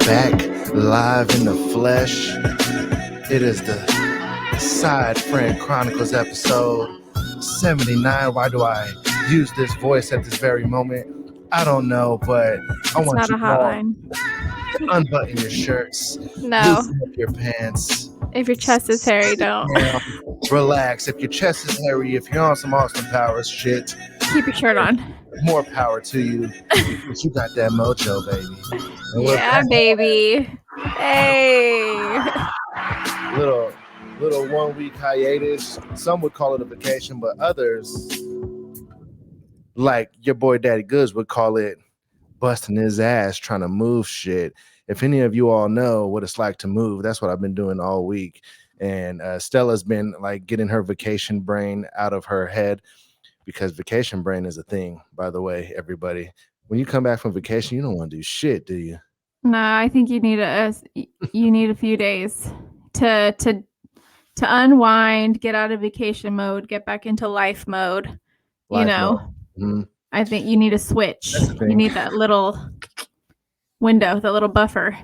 back live in the flesh. It is the Side Friend Chronicles episode 79. Why do I use this voice at this very moment? I don't know, but I It's want not you a hotline. to unbutton your shirts, No. loosen up your pants. If your chest is hairy, don't. Relax. If your chest is hairy, if you're on some Austin Powers shit, keep your shirt on. More power to you. But you got that mojo, baby. And yeah, baby. Hey. Little 1 week hiatus. Some would call it a vacation, but others, like your boy Daddy Goods, would call it busting his ass trying to move shit. If any of you all know what it's like to move, that's what I've been doing all week. And Stella's been like getting her vacation brain out of her head, because vacation brain is a thing, by the way, everybody. When you come back from vacation, you don't want to do shit, do you? No, I think you need a few days to unwind, get out of vacation mode, get back into life mode. Mode. Mm-hmm. I think you need a switch. You need that little window, that little buffer.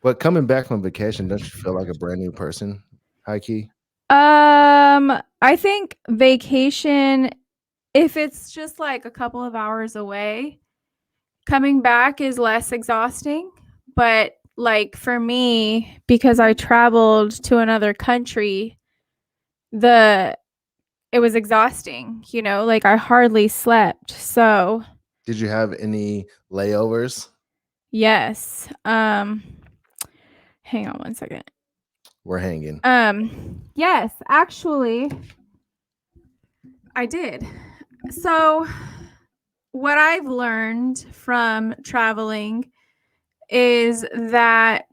But coming back from vacation, don't you feel like a brand new person, high key? I think vacation, if it's just like a couple of hours away, coming back is less exhausting. But like for me, because I traveled to another country, it was exhausting, like I hardly slept. So did you have any layovers? Yes. Hang on one second. We're hanging. Yes, actually I did. So what I've learned from traveling is that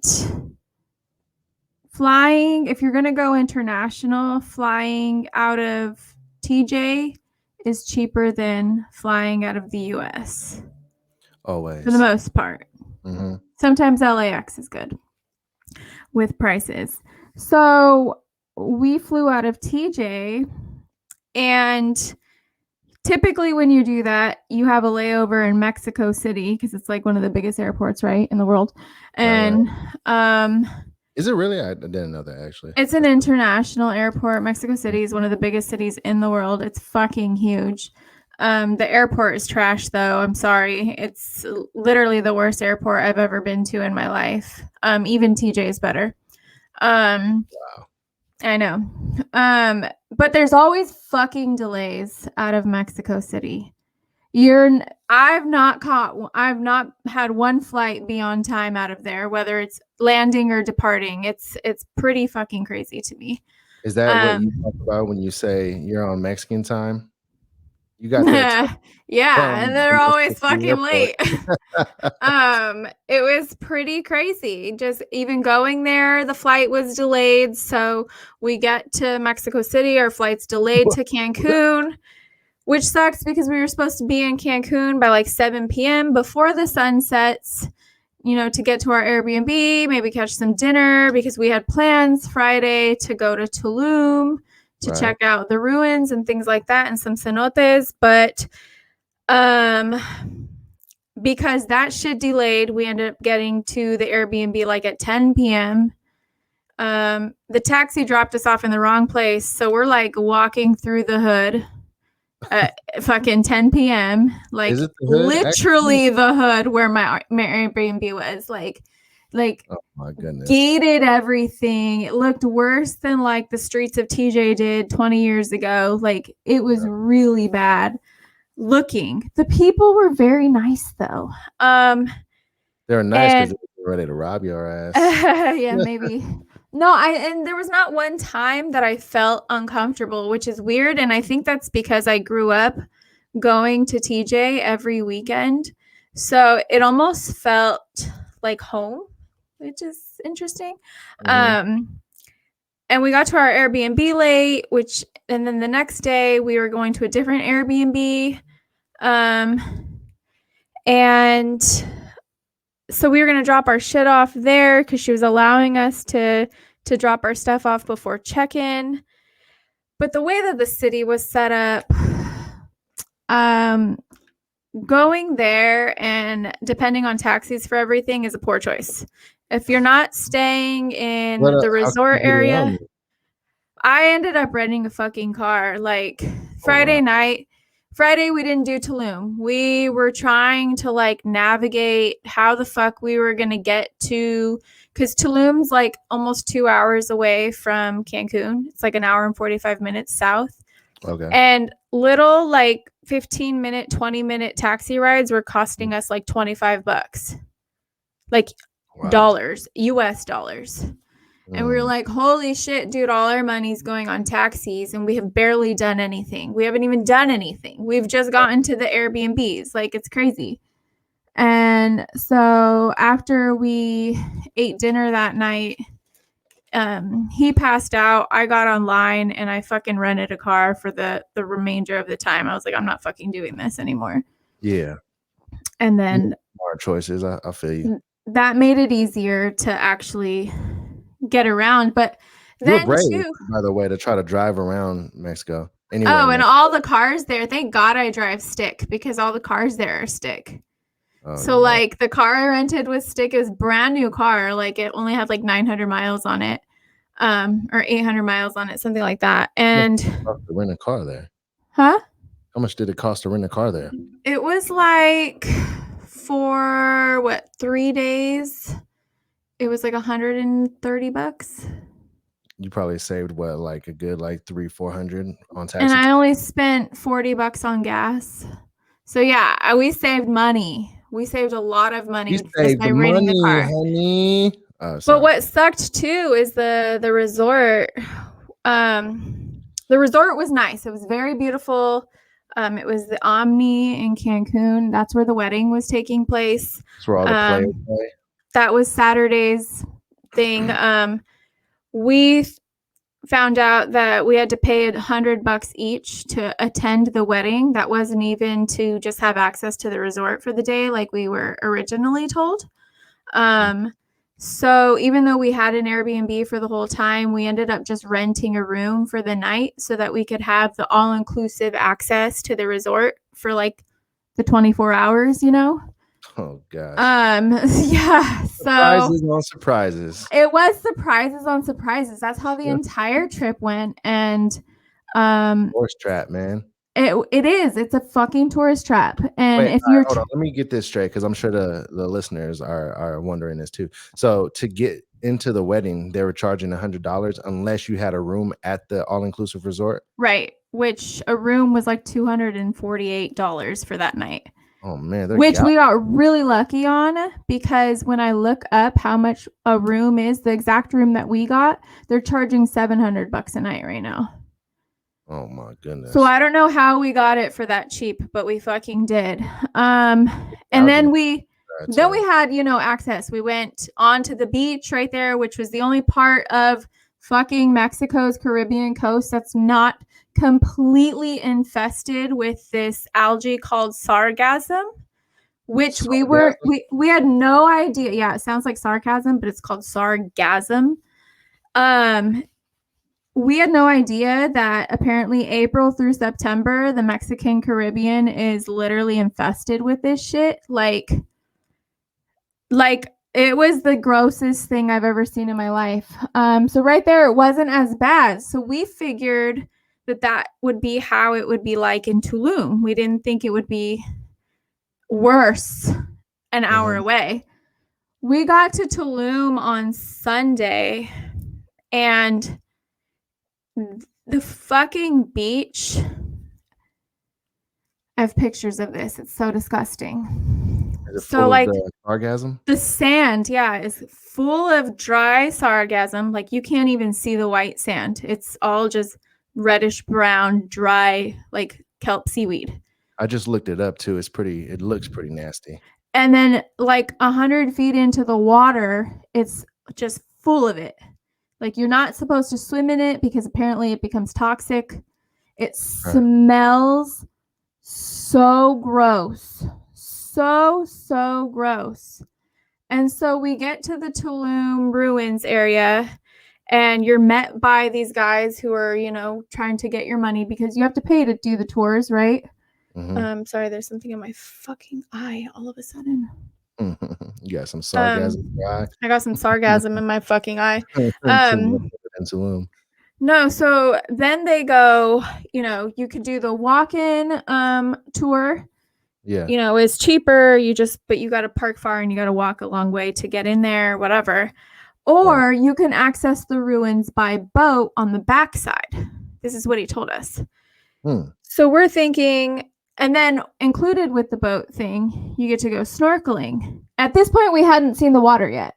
flying, if you're going to go international, flying out of TJ is cheaper than flying out of the US. Always. For the most part. Mm-hmm. Sometimes LAX is good with prices. So we flew out of TJ, and typically when you do that, you have a layover in Mexico City because it's like one of the biggest airports, right, in the world. And is it really? I didn't know that, actually. It's an international airport. Mexico City is one of the biggest cities in the world. It's fucking huge. The airport is trash, though. I'm sorry. It's literally the worst airport I've ever been to in my life. Even TJ is better. Wow. I know. But there's always fucking delays out of Mexico City. I've not had one flight be on time out of there, whether it's landing or departing. It's pretty fucking crazy to me. Is that what you talk about when you say you're on Mexican time? You got that. Yeah, and they're always fucking late. It was pretty crazy. Just even going there, the flight was delayed. So we get to Mexico City, our flight's delayed to Cancun, which sucks because we were supposed to be in Cancun by like 7 p.m. before the sun sets, to get to our Airbnb, maybe catch some dinner, because we had plans Friday to go to Tulum to check out the ruins and things like that, and some cenotes. But because that shit delayed, we ended up getting to the Airbnb like at 10 p.m. The taxi dropped us off in the wrong place, so we're like walking through the hood at fucking 10 p.m. Like literally the hood where my Airbnb was. Like oh my goodness, gated everything. It looked worse than like the streets of TJ did 20 years ago. Like it was really bad looking. The people were very nice though. They're nice because they're ready to rob your ass. Yeah, maybe. No, and there was not one time that I felt uncomfortable, which is weird. And I think that's because I grew up going to TJ every weekend. So it almost felt like home, which is interesting. Mm-hmm. And we got to our Airbnb late, and then the next day we were going to a different Airbnb. And so we were going to drop our shit off there because she was allowing us to drop our stuff off before check-in. But the way that the city was set up, going there and depending on taxis for everything is a poor choice. If you're not staying in What? the How can resort you get around area, it? I ended up renting a fucking car. Like Oh wow. Friday we didn't do Tulum. We were trying to like navigate how the fuck we were gonna get to, because Tulum's like almost 2 hours away from Cancun. It's like an hour and 45 minutes south. Okay. And little like 15-minute, 20-minute taxi rides were costing us like $25. Like Wow. dollars, US dollars. And we were Mm. like, holy shit, dude, all our money's going on taxis and we have barely done anything. We haven't even done anything. We've just gotten to the Airbnbs. Like, it's crazy. And so after we ate dinner that night, he passed out. I got online and I fucking rented a car for the remainder of the time. I was like, I'm not fucking doing this anymore. Yeah. And then Smart choices. I feel you. that made it easier to actually get around. But You were then brave, too, by the way, to try to drive around Mexico. Anywhere. oh, and all the cars there, thank God I drive stick because all the cars there are stick. Oh, So yeah. like the car I rented was stick. It was a brand new car. Like it only had like 900 miles on it. Or 800 miles on it, something like that. And to rent a car there. huh? How much did it cost to rent a car there? It was like for what, 3 days? It was like $130. You probably saved what, like a good like 300-400 on taxi. And I only spent $40 on gas. So yeah, we saved money. We saved a lot of money just by renting the car. Honey. But what sucked too is the resort. The resort was nice. It was very beautiful. It was the Omni in Cancun. That's where the wedding was taking place. That's where all the players play. That was Saturday's thing. We found out that we had to pay $100 each to attend the wedding. That wasn't even to just have access to the resort for the day like we were originally told. So even though we had an Airbnb for the whole time, we ended up just renting a room for the night so that we could have the all-inclusive access to the resort for like the 24 hours, you know? Oh gosh. Yeah. So surprises on surprises. It was surprises on surprises. That's how the entire trip went. And tourist trap, man. It is. It's a fucking tourist trap. And Wait, if you're hold on, let me get this straight because I'm sure the listeners are wondering this too. So to get into the wedding, they were charging $100 unless you had a room at the all-inclusive resort. Right. Which a room was like $248 for that night. Oh man, which we got really lucky on because when I look up how much a room is, the exact room that we got, they're charging $700 a night right now. Oh my goodness. So I don't know how we got it for that cheap, but we fucking did. And then we had, access. We went onto the beach right there, which was the only part of fucking Mexico's Caribbean coast that's not completely infested with this algae called sargassum, which we had no idea. Yeah, it sounds like sarcasm, but it's called sargassum. We had no idea that apparently April through September, the Mexican Caribbean is literally infested with this shit. Like it was the grossest thing I've ever seen in my life. So right there, it wasn't as bad. So we figured that would be how it would be like in Tulum. We didn't think it would be worse an hour away. We got to Tulum on Sunday and the fucking beach. I have pictures of this. It's so disgusting. So like sargassum? The sand, is full of dry sargassum. Like you can't even see the white sand. It's all just reddish brown, dry, like kelp seaweed. I just looked it up too. It looks pretty nasty. And then like 100 feet into the water, it's just full of it. Like you're not supposed to swim in it because apparently it becomes toxic. It smells so gross. So gross. And so we get to the Tulum ruins area and you're met by these guys who are, trying to get your money because you have to pay to do the tours, right? Sorry, there's something in my fucking eye all of a sudden. You got some sarcasm in your eye. I got some sarcasm in my fucking eye. In Tulum. No, so then they go, you could do the walk-in tour. Yeah. It's cheaper. But you got to park far and you got to walk a long way to get in there, whatever. Or you can access the ruins by boat on the backside. This is what he told us. So we're thinking, and then included with the boat thing, you get to go snorkeling. At this point, we hadn't seen the water yet.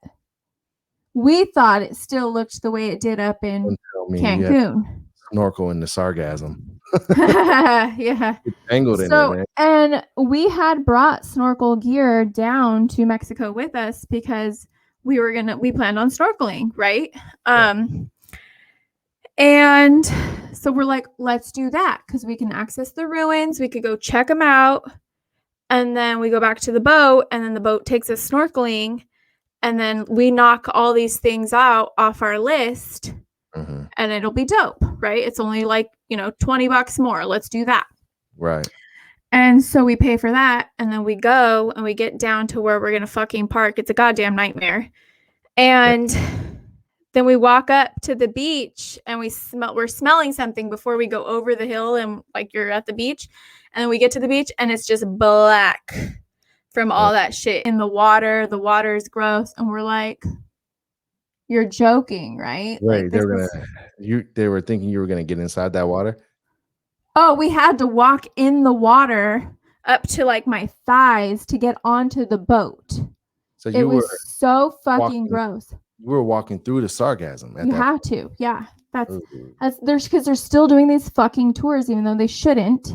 We thought it still looked the way it did up in Cancun. Snorkel in the sarcasm. Yeah. Tangled in it, man. And we had brought snorkel gear down to Mexico with us because we planned on snorkeling, right? And so we're like, let's do that because we can access the ruins. We could go check them out. And then we go back to the boat, and then the boat takes us snorkeling. And then we knock all these things out off our list, and it'll be dope, right? It's only like, $20 more. Let's do that. Right. And so we pay for that, and then we go and we get down to where we're going to fucking park. It's a goddamn nightmare. And then we walk up to the beach, and we're smelling something before we go over the hill, and like you're at the beach. And then we get to the beach, and it's just black from all that shit in the water. The water is gross. And we're like, you're joking, right? Right. They were thinking you were going to get inside that water. Oh, we had to walk in the water up to like my thighs to get onto the boat. So it was so fucking gross. You were walking through the sarcasm. You have to. Yeah. That's because they're still doing these fucking tours, even though they shouldn't.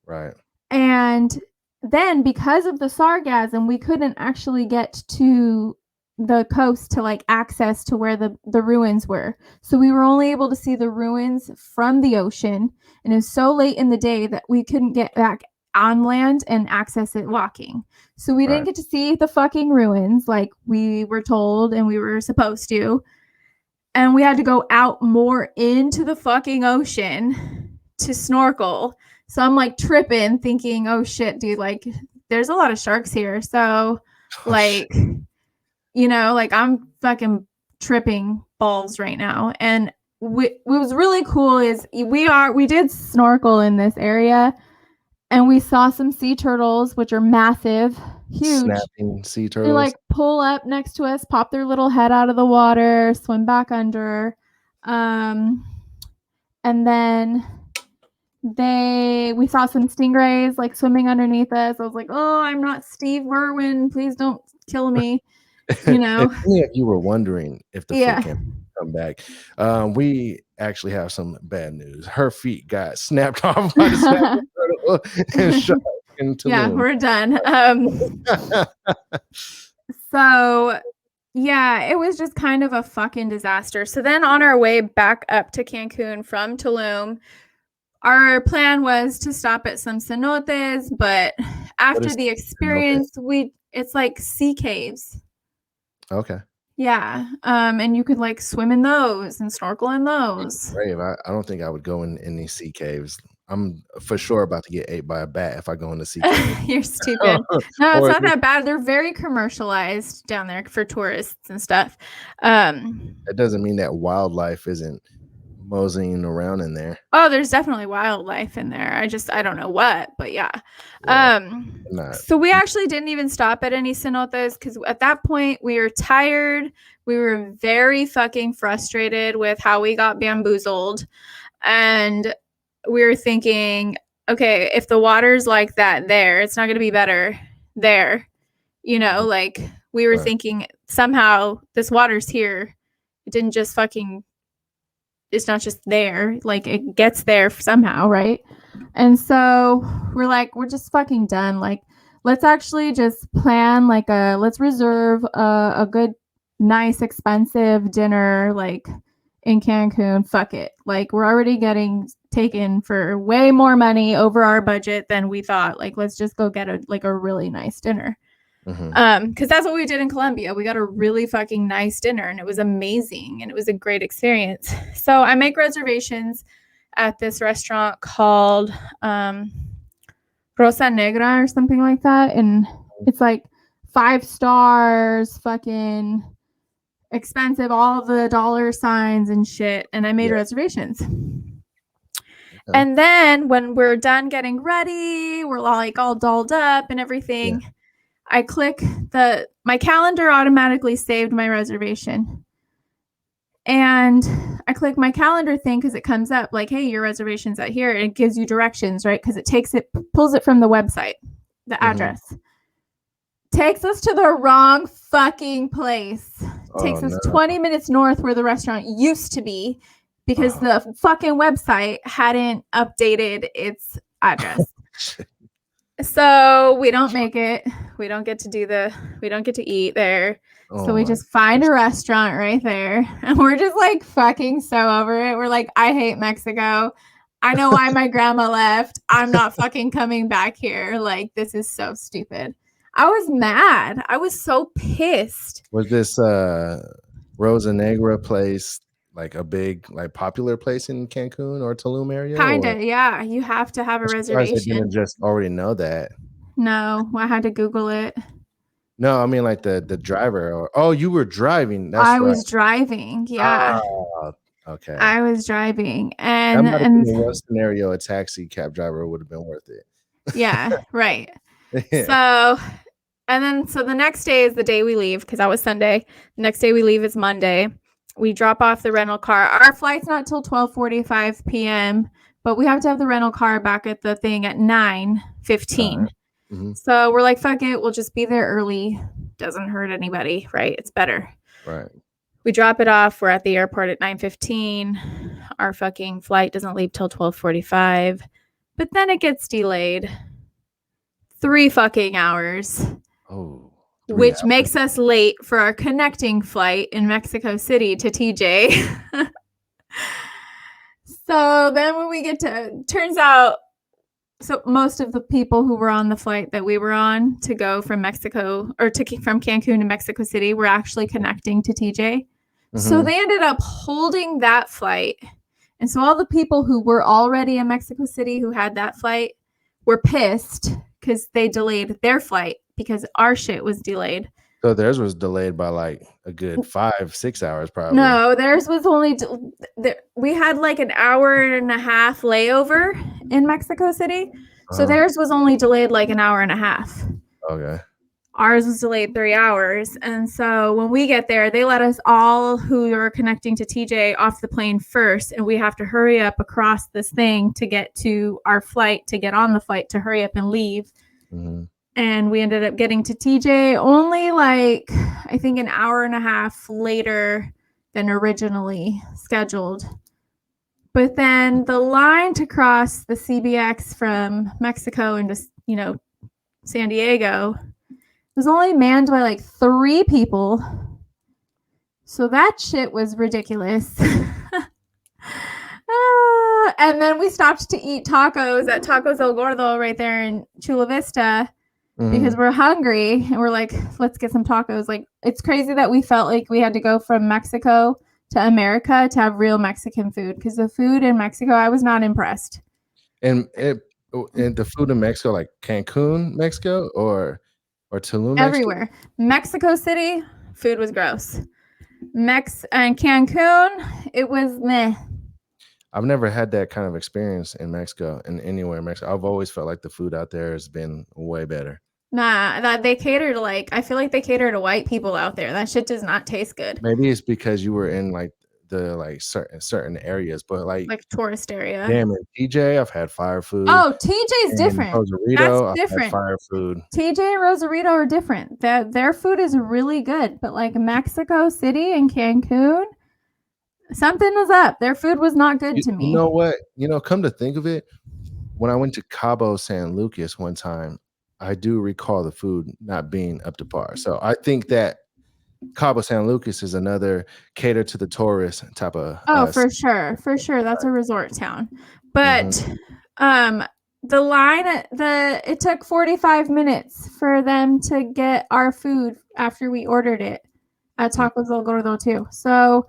Right. And then because of the sarcasm, we couldn't actually get to the coast to like access to where the ruins were. So we were only able to see the ruins from the ocean. And it was so late in the day that we couldn't get back on land and access it walking. So we didn't get to see the fucking ruins like we were told and we were supposed to. And we had to go out more into the fucking ocean to snorkel. So I'm like tripping, thinking, oh shit, dude, like there's a lot of sharks here. So like, like I'm fucking tripping balls right now. And what was really cool is we did snorkel in this area and we saw some sea turtles, which are massive, huge. Snapping sea turtles. They like pull up next to us, pop their little head out of the water, swim back under. And then we saw some stingrays like swimming underneath us. I was like, oh, I'm not Steve Irwin. Please don't kill me. If you were wondering if the foot can come back, we actually have some bad news. Her feet got snapped off by the snapping turtle and shot into we're done. So yeah, it was just kind of a fucking disaster. So then on our way back up to Cancun from Tulum, our plan was to stop at some cenotes, but after the experience, it's like sea caves. Okay. Yeah. And you could like swim in those and snorkel in those. Brave. I don't think I would go in any sea caves. I'm for sure about to get ate by a bat if I go in the sea cave. You're stupid. No, it's not that bad. They're very commercialized down there for tourists and stuff. That doesn't mean that wildlife isn't moseying around in there. Oh, there's definitely wildlife in there. I don't know what, but yeah. So we actually didn't even stop at any cenotes because at that point we were tired. We were very fucking frustrated with how we got bamboozled. And we were thinking, okay, if the water's like that there, it's not going to be better there. Like we were thinking somehow this water's here. It didn't just fucking it's not just there, like it gets there somehow, right? And so we're like, we're just fucking done. Like, let's actually just plan let's reserve a good, nice, expensive dinner, like in Cancun. Fuck it. Like, we're already getting taken for way more money over our budget than we thought. Like, let's just go get a really nice dinner. Because that's what we did in Colombia. We got a really fucking nice dinner and it was amazing and it was a great experience. So I make reservations at this restaurant called Rosa Negra or something like that. And it's like 5 stars, fucking expensive, all the dollar signs and shit. And I made reservations. Okay. And then when we're done getting ready, we're like all dolled up and everything. Yeah. I click my calendar automatically saved my reservation. And I click my calendar thing because it comes up like, hey, your reservation's at here. And it gives you directions, right? Because it pulls it from the website, the address. Takes us to the wrong fucking place. Takes us 20 minutes north where the restaurant used to be because the fucking website hadn't updated its address. So we don't make it. We don't get to eat there. So we just find a restaurant right there. And we're just like fucking so over it. We're like, I hate Mexico. I know why my grandma left. I'm not fucking coming back here. Like, this is so stupid. I was mad. I was so pissed. Was this Rosa Negra place like a big, like popular place in Cancun or Tulum area? Kinda, yeah. You have to have a reservation. I didn't just already know that. No, I had to Google it. No, I mean like the driver. You were driving. That's I was driving. Yeah. Okay. I was driving, and in the worst scenario, a taxi cab driver would have been worth it. Yeah, right. So the next day is the day we leave because that was Sunday. The next day we leave is Monday. We drop off the rental car. Our flight's not till 12:45 p.m., but we have to have the rental car back at the thing at 9:15. Mm-hmm. So we're like, fuck it. We'll just be there early. Doesn't hurt anybody, right? It's better. Right. We drop it off. We're at the airport at 9:15. Our fucking flight doesn't leave till 12:45. But then it gets delayed 3 fucking hours. Oh. Which makes us late for our connecting flight in Mexico City to TJ. So then when we get turns out, so most of the people who were on the flight that we were on to go from Mexico or from Cancun to Mexico City were actually connecting to TJ. Mm-hmm. So they ended up holding that flight. And so all the people who were already in Mexico City who had that flight were pissed because they delayed their flight because our shit was delayed. So theirs was delayed by like a good 5-6 hours probably. No, theirs was only we had like an hour and a half layover in Mexico City. So theirs was only delayed like an hour and a half. Okay. Ours was delayed 3 hours. And so when we get there, they let us all who are connecting to TJ off the plane first. And we have to hurry up across this thing to get to our flight, to get on the flight, to hurry up and leave. Mm-hmm. And we ended up getting to TJ only like, I think an hour and a half later than originally scheduled. But then the line to cross the CBX from Mexico into, San Diego was only manned by like 3 people. So that shit was ridiculous. And then we stopped to eat tacos at Tacos El Gordo right there in Chula Vista. Mm-hmm. Because we're hungry and we're like, let's get some tacos. Like, it's crazy that we felt like we had to go from Mexico to America to have real Mexican food because the food in Mexico, I was not impressed. And the food in Mexico, like Cancun, Mexico, or Tulum, everywhere. Mexico City, food was gross. And Cancun, it was meh. I've never had that kind of experience in Mexico and anywhere in Mexico. I've always felt like the food out there has been way better. Nah, that they cater to I feel like they cater to white people out there. That shit does not taste good. Maybe it's because you were in like the certain areas, but like tourist area. Damn it, TJ, I've had fire food. Oh, TJ's different. Rosarito, That's different. I've had fire food. TJ and Rosarito are different. Their food is really good, but like Mexico City and Cancun, something was up. Their food was not good to me. You know what? Come to think of it, when I went to Cabo San Lucas one time, I do recall the food not being up to par. So I think that Cabo San Lucas is another cater to the tourist type of. For sure. That's a resort town. But the line, it took 45 minutes for them to get our food after we ordered it at Tacos El Gordo too. So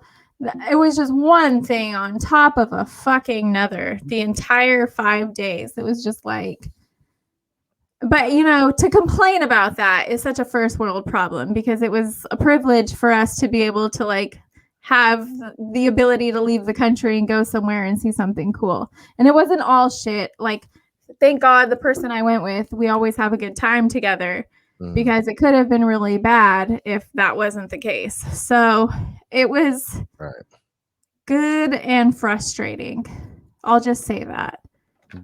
it was just one thing on top of a fucking another the entire 5 days. It was just like, But, you know, to complain about that is such a first world problem because it was a privilege for us to be able to like have the ability to leave the country and go somewhere and see something cool. And it wasn't all shit. Like, thank God the person I went with, we always have a good time together because it could have been really bad if that wasn't the case. So it was good and frustrating. I'll just say that.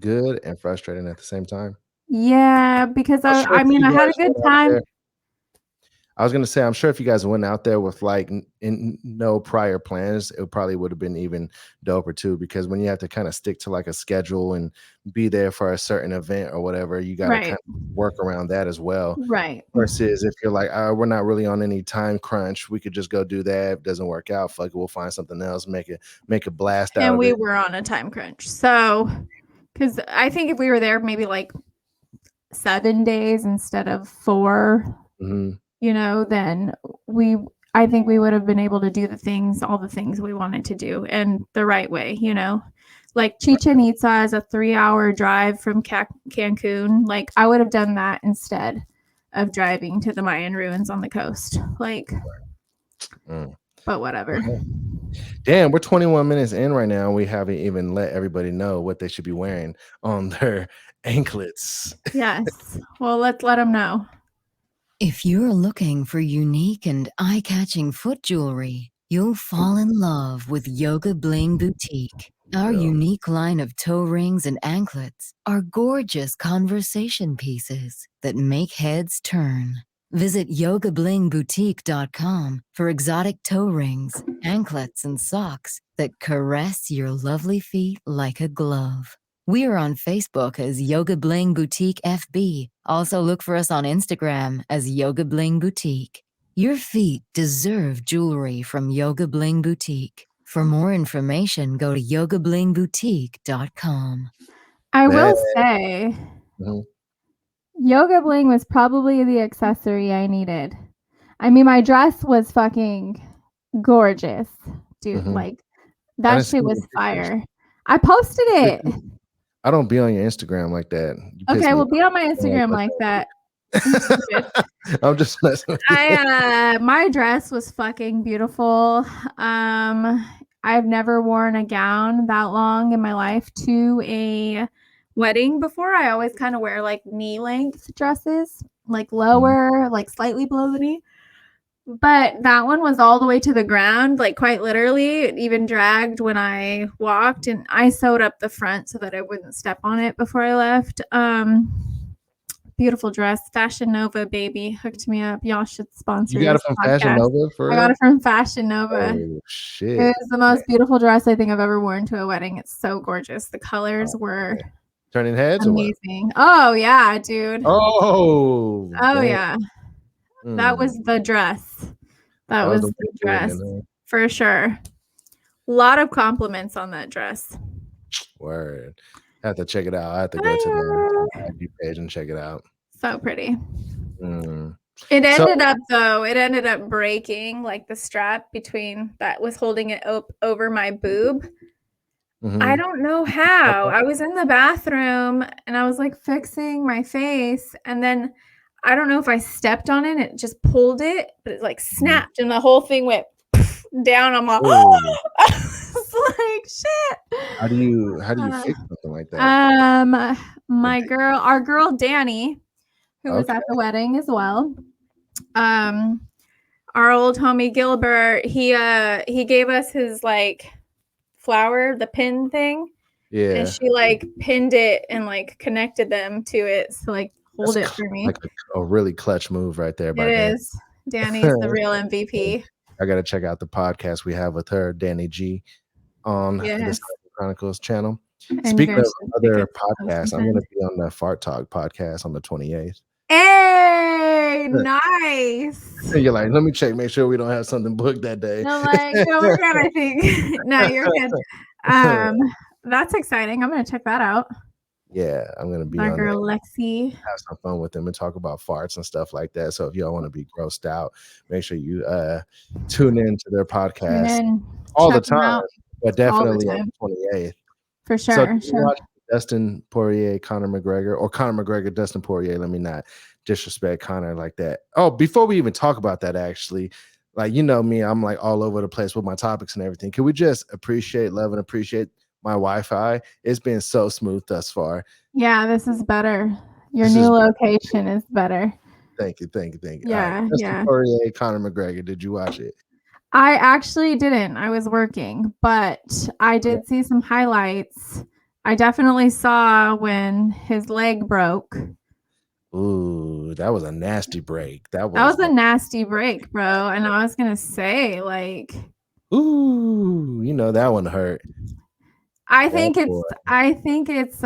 Good and frustrating at the same time. Yeah, because I'm sure I if mean, you I had a guys good went out time. there- I was gonna say, I'm sure if you guys went out there with like no prior plans, it probably would have been even doper too. Because when you have to kind of stick to like a schedule and be there for a certain event or whatever, you got to Right. kind of work around that as well. Right. Versus if you're like, we're not really on any time crunch, we could just go do that. If it doesn't work out, fuck it, we'll find something else, make a blast out And of we it. were on a time crunch. So, because I think if we were there maybe like 7 days instead of 4, you know, then I think we would have been able to do all the things we wanted to do and the right way, you know. Like Chichen Itza is a 3-hour drive from Cancun. Like I would have done that instead of driving to the Mayan ruins on the coast. Like, but whatever. Damn, we're 21 minutes in right now. We haven't even let everybody know what they should be wearing on their anklets. Yes. Well, let's let them know. If you're looking for unique and eye-catching foot jewelry, you'll fall in love with Yoga Bling Boutique. Our unique line of toe rings and anklets are gorgeous conversation pieces that make heads turn. Visit yogablingBoutique.com for exotic toe rings, anklets, and socks that caress your lovely feet like a glove. We are on Facebook as Yoga Bling Boutique FB. Also look for us on Instagram as Yoga Bling Boutique. Your feet deserve jewelry from Yoga Bling Boutique. For more information, go to yogablingBoutique.com. I will say, Yoga Bling was probably the accessory I needed. I mean, my dress was fucking gorgeous, dude. Like, that shit was fire. I posted it. I don't be on your Instagram like that. Okay, well, be on my Instagram like that. I'm just messing with you. My dress was fucking beautiful. I've never worn a gown that long in my life to a wedding before. I always kind of wear like knee length dresses, like lower, like slightly below the knee. But that one was all the way to the ground, like quite literally. It even dragged when I walked, and I sewed up the front so that I wouldn't step on it before I left. Beautiful dress. Fashion Nova, baby, hooked me up. Y'all should sponsor. You got it from Fashion Nova? I got it from Fashion Nova. Oh, shit. It was the most beautiful dress I think I've ever worn to a wedding. It's so gorgeous. The colors were turning heads amazing. Oh yeah, dude. Oh yeah. That was the dress. That was the dress for sure. A lot of compliments on that dress. Word. I have to check it out. I have to go to the IG page and check it out. So pretty. It ended up breaking, like the strap between that was holding it over my boob. I don't know how. I was in the bathroom and I was like fixing my face, and then I don't know if I stepped on it. It just pulled it, but it like snapped, and the whole thing went down. I'm like, I was like, shit. How do you fix something like that? Our girl Danny, who was at the wedding as well. Our old homie Gilbert, he gave us his like flower, the pin thing. Yeah. And she like pinned it and like connected them to it. So like hold it for me. Like a really clutch move right there. It is. Danny's the real MVP. I got to check out the podcast we have with her, Danny G, on the Cyber Chronicles channel. And speaking of other podcasts, I'm going to be on the Fart Talk podcast on the 28th. Hey, nice. You're like, let me check, make sure we don't have something booked that day. I'm like, no, we're good, I think. No, you're good. That's exciting. I'm going to check that out. Yeah, I'm going to be our girl Lexi. Have some fun with them and talk about farts and stuff like that. So if y'all want to be grossed out, make sure you tune in to their podcast all the time, but definitely on the 28th. For sure. So Dustin Poirier, Conor McGregor, or Conor McGregor, Dustin Poirier. Let me not disrespect Conor like that. Oh, before we even talk about that, actually, like you know me, I'm like all over the place with my topics and everything. Can we just appreciate, love, and appreciate my Wi-Fi? It's been so smooth thus far. Yeah, this is better. Your This new is location is better. thank you, thank you, thank you. All right, Yeah, Dustin yeah. Poirier, Conor McGregor. Did you watch it? I actually didn't. I was working, but I Yeah. did see some highlights. I definitely saw when his leg broke. Ooh, that was a nasty break. That That was was a nasty break, bro. And I was gonna say, like, ooh, you know that one hurt. I That think boy. it's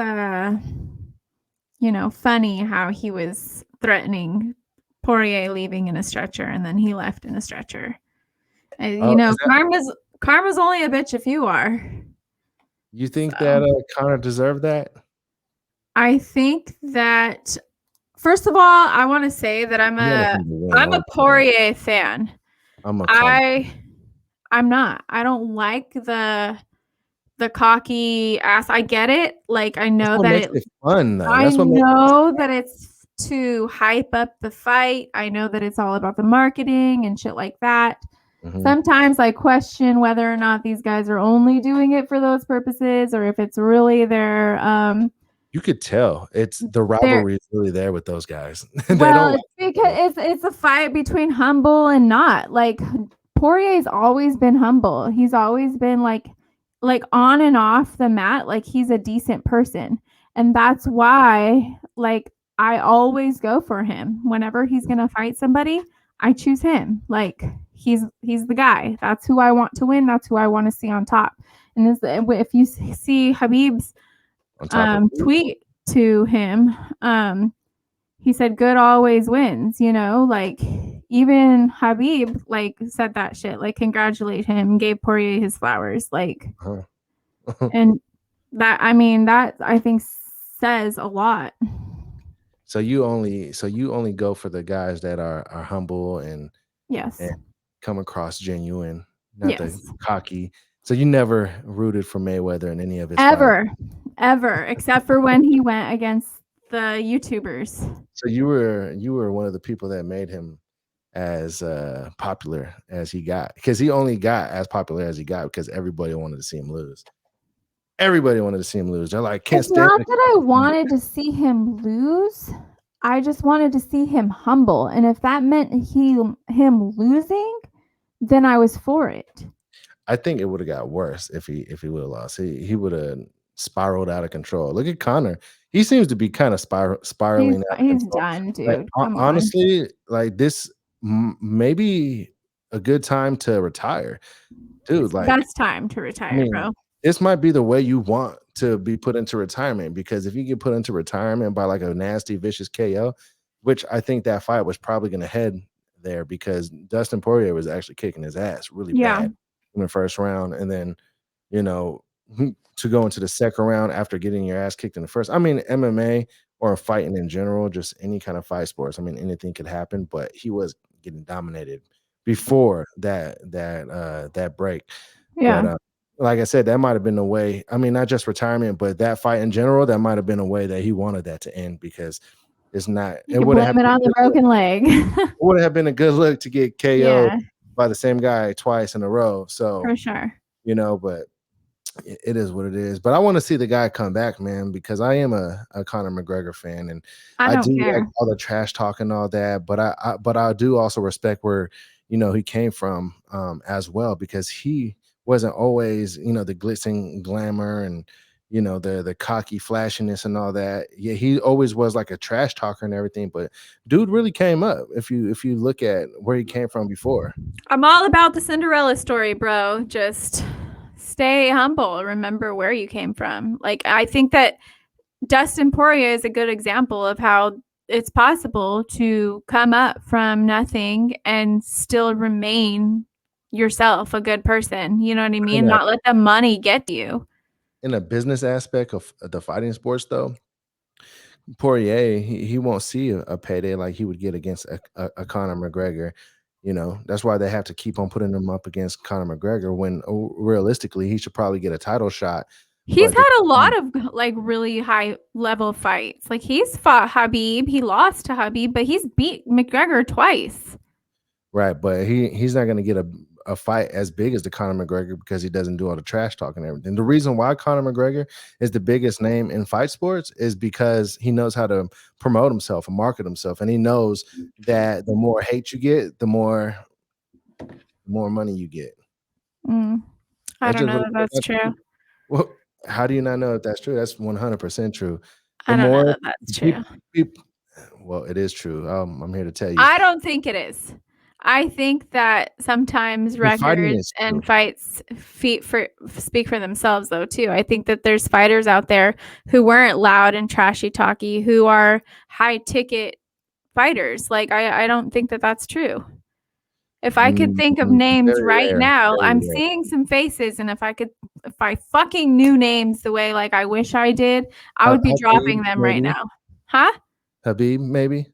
funny how he was threatening Poirier leaving in a stretcher and then he left in a stretcher. Oh, is that, Karma's only a bitch if you are. you think So that Conor deserved that? I think that first of all, I want to say that You wanted him to win I'm a 100%. Poirier fan. I'm a Conor. I'm not. I don't like the cocky ass. I get it. Like I That's know what that makes it fun, though. I That's what makes know that it's to hype up the fight. I know that it's all about the marketing and shit like that. Mhm. Sometimes I question whether or not these guys are only doing it for those purposes or if it's really You could tell it's the their rivalry is really there with those guys. They well, don't it's like because it's a fight between humble and not. Like Poirier's always been humble. He's always been like on and off the mat, like he's a decent person. And that's why like I always go for him. Whenever he's gonna fight somebody, I choose him. Like he's the guy. That's who I want to win. That's who I want to see on top. And if you see Habib's on top of tweet to him, he said good always wins, like even Habib like said that shit, like congratulate him, gave Poirier his flowers, like huh. and that I mean that I think says a lot. So you only go for the guys that are humble and Yes. come across genuine, not the Yes. cocky. So you never rooted for Mayweather in any of his fights. Ever except for when he went against the YouTubers. So you were one of the people that made him as popular as he got, because he only got as popular as he got because everybody wanted to see him lose. Everybody wanted to see him lose. They're like, can't It's stand not it. that I wanted to see him lose. I just wanted to see him humble. And if that meant him losing, then I was for it. I think it would have got worse if he would have lost. He would have spiraled out of control. Look at Connor. He seems to be kind of spiraling out of He's control. done, Like dude. Come on. honestly, like this maybe a good time to retire, It's dude. the Like best time to I retire, mean, bro. this might be the way you want to be put into retirement, because if you get put into retirement by like a nasty, vicious KO, which I think that fight was probably going to head there, because Dustin Poirier was actually kicking his ass really Yeah. bad in the first round. And then, you know, to go into the second round after getting your ass kicked in the first. I mean, MMA or fighting in general, just any kind of fight sports. I mean, anything could happen, but he was getting dominated before that break. But Yeah. like I said, that might have been the way. I mean, not just retirement, but that fight in general, that might have been a way that he wanted that to end, because it's not. You It could would have blame it on the broken leg. been a good look to get KO'd Yeah, by the same guy twice in a row. So for sure. but it is what it is. But I want to see the guy come back, man, because I am a Conor McGregor fan, and I I don't do like care. all the trash talk and all that. But I do also respect where he came from as well, because he wasn't always the glitzing glamour and the cocky flashiness and all that. Yeah, he always was like a trash talker and everything. But dude really came up if you look at where he came from before. I'm all about the Cinderella story, bro. Just stay humble. Remember where you came from. Like, I think that Dustin Poirier is a good example of how it's possible to come up from nothing and still remain yourself, a good person. You know what I mean? In a, Not let the money get to you. in a business aspect of the fighting sports, though, Poirier, he won't see a payday like he would get against a Conor McGregor. That's why they have to keep on putting him up against Conor McGregor when realistically he should probably get a title shot He's had a lot of like really high level fights. Like he's fought Habib, he lost to Habib, but he's beat McGregor twice. Right, but he's not going to get a fight as big as the Conor McGregor because he doesn't do all the trash talking and everything. The reason why Conor McGregor is the biggest name in fight sports is because he knows how to promote himself and market himself, and he knows that the more hate you get, the more money you get. I don't know if that's true. Well, how do you not know if that's true? That's 100% true. I don't know that that's true. Well, it is true. I'm here to tell you. I don't think it is. I think that sometimes records and fights speak for themselves, though, too. I think that there's fighters out there who weren't loud and trashy talky, who are high ticket fighters. Like, I don't think that that's true. If I could think of names right now, I'm seeing some faces, and if I fucking knew names the way like I wish I did, I would be dropping them right now. Huh? Habib, maybe?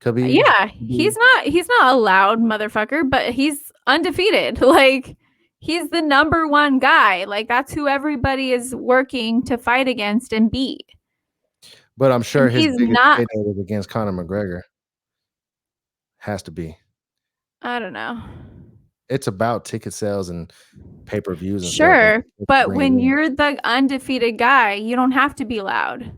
Khabib? Yeah, he's not a loud motherfucker, but he's undefeated. Like he's the number one guy. Like that's who everybody is working to fight against and beat. But I'm sure his biggest hit was against Conor McGregor. Has to be. I don't know. It's about ticket sales and pay-per-views and sure, stuff. But when you're the undefeated guy, you don't have to be loud.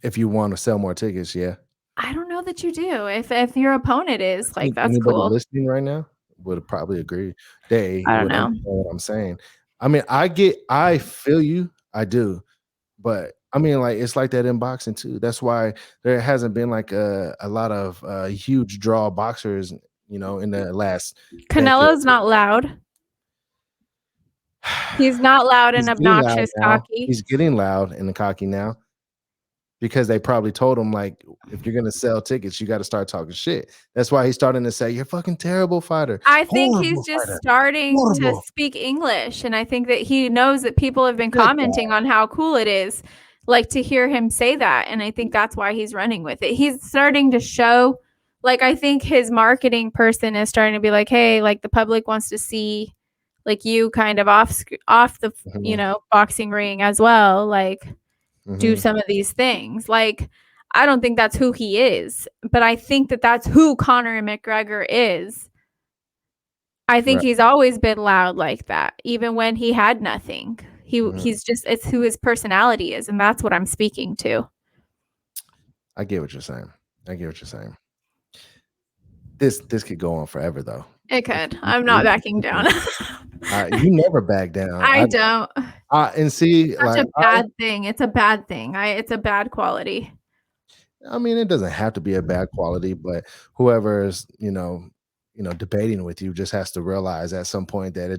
If you want to sell more tickets, yeah. I don't know that you do. If your opponent is like, that's anybody cool. Listening right now would probably agree. I don't know what I'm saying. I mean, I feel you. I do. But I mean, like it's like that in boxing too. That's why there hasn't been like a lot of huge draw boxers, you know, in the last. Canelo's not loud. He's not loud and obnoxious, cocky. He's getting loud and cocky now. Because they probably told him, like, if you're gonna sell tickets, you got to start talking shit. That's why he's starting to say, "You're a fucking terrible fighter." I think he's just starting to speak English, and I think that he knows that people have been commenting on how cool it is, like to hear him say that, and I think that's why he's running with it. He's starting to show, like, I think his marketing person is starting to be like, "Hey, like the public wants to see, like you kind of off the you know boxing ring as well, like." Do some of these things. Like, I don't think that's who he is, but I think that that's who Conor McGregor is. I think he's always been loud like that, even when he had nothing. He's just, it's who his personality is, and that's what I'm speaking to. I get what you're saying. This could go on forever, though. It could. I'm not backing down. You never back down. I don't. And see, such like a bad thing. It's a bad thing. It's a bad quality. I mean, it doesn't have to be a bad quality, but whoever is, you know, debating with you just has to realize at some point that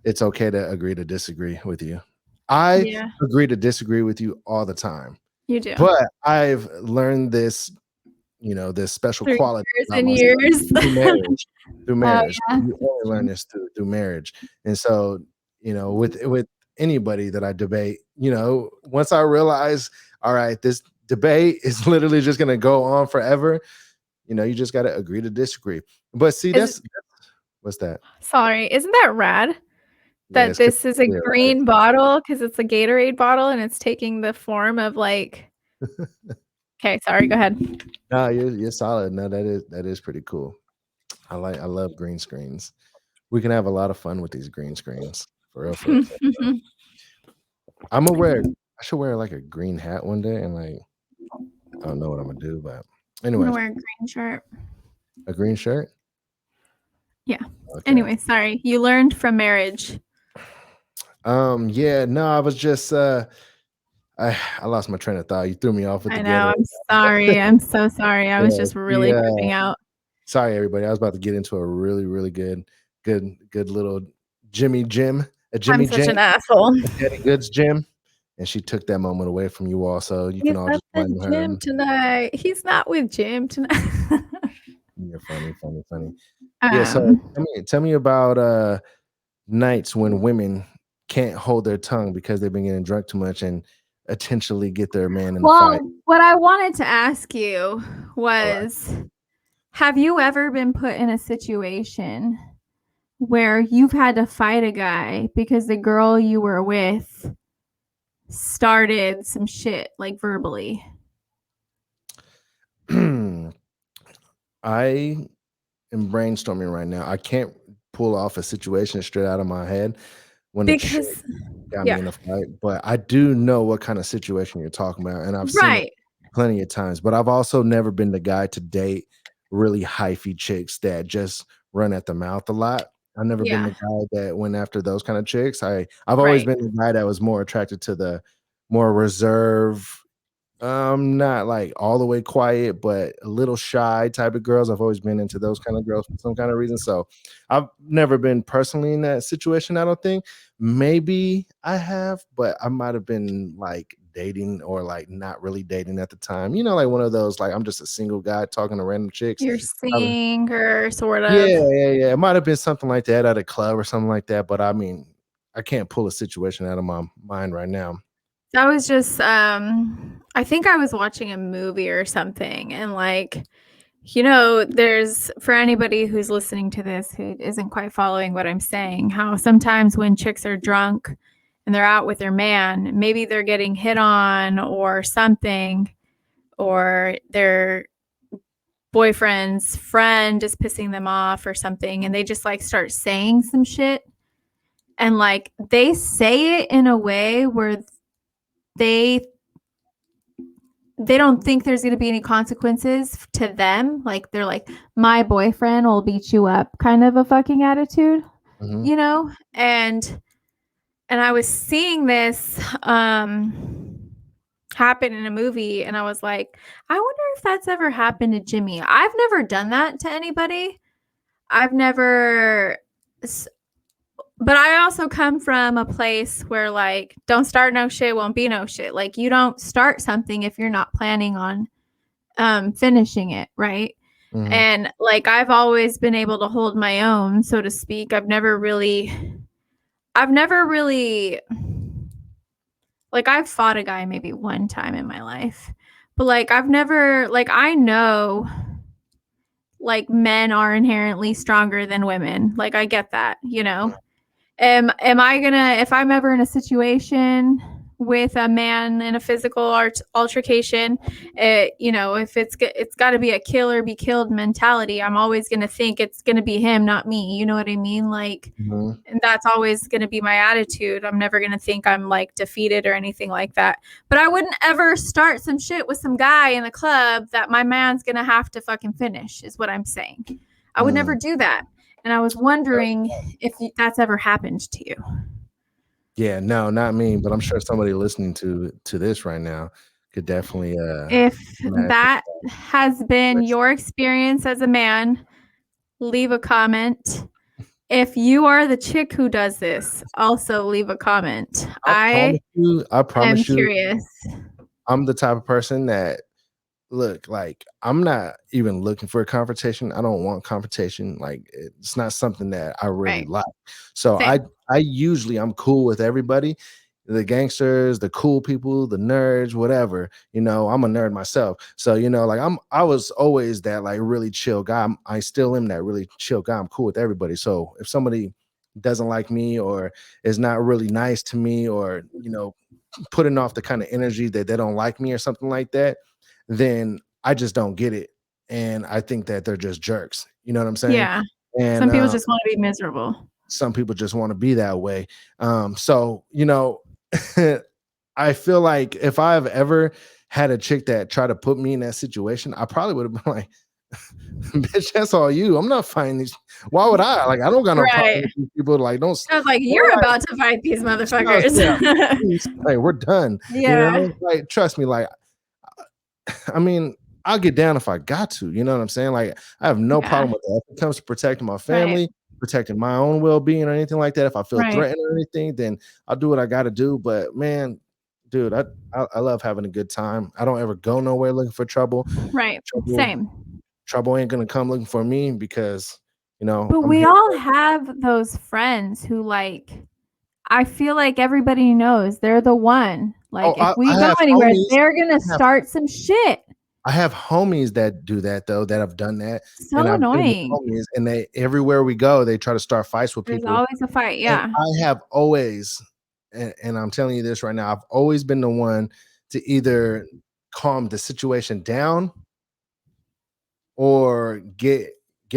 it's okay to agree to disagree with you. I agree to disagree with you all the time. You do. But I've learned this, you know, this special quality years through marriage. You only learn this through marriage. And so, you know, with anybody that I debate, you know, once I realize, all right, this debate is literally just going to go on forever, you know, you just got to agree to disagree. But see, what's that? Sorry, isn't that rad? That this is a green bottle because it's a Gatorade bottle and it's taking the form of like. Okay, sorry. Go ahead. No, you're solid. No, that is pretty cool. I love green screens. We can have a lot of fun with these green screens for real. I should wear like a green hat one day, and like I don't know what I'm gonna do, but anyway. I'm gonna wear a green shirt. A green shirt? Yeah. Okay. Anyway, sorry. You learned from marriage. Yeah. No, I was just I lost my train of thought. You threw me off with the know. I'm sorry. I'm so sorry. I was just really tripping out. Sorry, everybody. I was about to get into a really, really good little Jimmy Jim. I'm such an asshole. Daddy Goods Jim. And she took that moment away from you all, so you can all just blame her. Jim tonight. He's not with Jim tonight. You're funny. Yeah, so tell me about nights when women can't hold their tongue because they've been getting drunk too much and potentially get their man in the fight. What I wanted to ask you was, have you ever been put in a situation where you've had to fight a guy because the girl you were with started some shit, like verbally? I am brainstorming right now. I can't pull off a situation straight out of my head when a chick Because, got me yeah, in a fight, but I do know what kind of situation you're talking about, and I've seen it right. plenty of times. But I've also never been the guy to date really hyphy chicks that just run at the mouth a lot. I've never been Yeah, the guy that went after those kind of chicks. I've always right. been the guy that was more attracted to the more reserved, not like all the way quiet, but a little shy type of girls. I've always been into those kind of girls for some kind of reason. So I've never been personally in that situation, I don't think. Maybe I have, but I might have been like dating or like not really dating at the time. Like one of those, like I'm just a single guy talking to random chicks. You're seeing her, sort Yeah, of. yeah, yeah. It might have been something like that at a club or something like that. But I mean, I can't pull a situation out of my mind right now. That was just, I think I was watching a movie or something, and like, there's, for anybody who's listening to this who isn't quite following what I'm saying, how sometimes when chicks are drunk and they're out with their man, maybe they're getting hit on or something, or their boyfriend's friend is pissing them off or something, and they just like start saying some shit. And like they say it in a way where they don't think there's going to be any consequences to them. Like they're like, my boyfriend will beat you up, kind of a fucking attitude, Mhm. And I was seeing this happen in a movie, and I was like, I wonder if that's ever happened to Jimmy. I've never done that to anybody. I've never, but I also come from a place where like, don't start no shit, won't be no shit. Like you don't start something if you're not planning on finishing it, right? Mhm. And like I've always been able to hold my own, so to speak. I've never really like I've fought a guy maybe one time in my life. But like I've never like I know like men are inherently stronger than women. Like I get that. Am I gonna, if I'm ever in a situation with a man in a physical altercation, if it's got to be a kill or be killed mentality, I'm always gonna think it's gonna be him, not me. You know what I mean? Like, Mhm. and that's always gonna be my attitude. I'm never gonna think I'm like defeated or anything like that. But I wouldn't ever start some shit with some guy in the club that my man's gonna have to fucking finish, is what I'm saying. I would never Mm. do that. And I was wondering if that's ever happened to you. Yeah, no, not me, but I'm sure somebody listening to this right now could definitely If imagine that has been that. your experience as a man, leave a comment. If you are the chick who does this, also leave a comment. I I am promise you, curious. I'm the type of person that look, like, I'm not even looking for a confrontation. I don't want confrontation. Like, it's not something that I really Right. like. So Same. I usually I'm cool with everybody, the gangsters, the cool people, the nerds, whatever. I'm a nerd myself. So, like I was always that like really chill guy. I still am that really chill guy. I'm cool with everybody. So if somebody doesn't like me or is not really nice to me or, putting off the kind of energy that they don't like me or something like that, then I just don't get it. And I think that they're just jerks. You know what I'm saying? Yeah. And Some people just want to be miserable. some people just want to be that way. So, I feel like if I've ever had a chick that tried to put me in that situation, I probably would have been like, bitch, that's all you. I'm not fighting these. Why would I? Like, I don't got no problem Right. with these people. Like, don't I was like, don't you're about to fight these like, motherfuckers. yeah, please, like, we're done. Yeah. Like, trust me, like, I mean, I'll get down if I got to, you know what I'm saying? Like, I have no Yeah. problem with that. If it comes to protecting my Right. family, protecting my own well-being or anything like that, if I feel Right. threatened or anything, then I'll do what I gotta do. But man, dude, I love having a good time. I don't ever go nowhere looking for trouble. Right. Trouble Same. trouble ain't gonna come looking for me because, But I'm we here. all have those friends who like, I feel like everybody knows they're the one. Oh, Like if I we go have anywhere, homies. they're gonna I have start some shit. I have homies that do that though, that have done that, and So I've been with annoying. homies, and they everywhere we go, they try to start fights with There's people. always a fight. And Yeah. I have always, and I'm telling you this right now, I've always been the one to either calm the situation down or get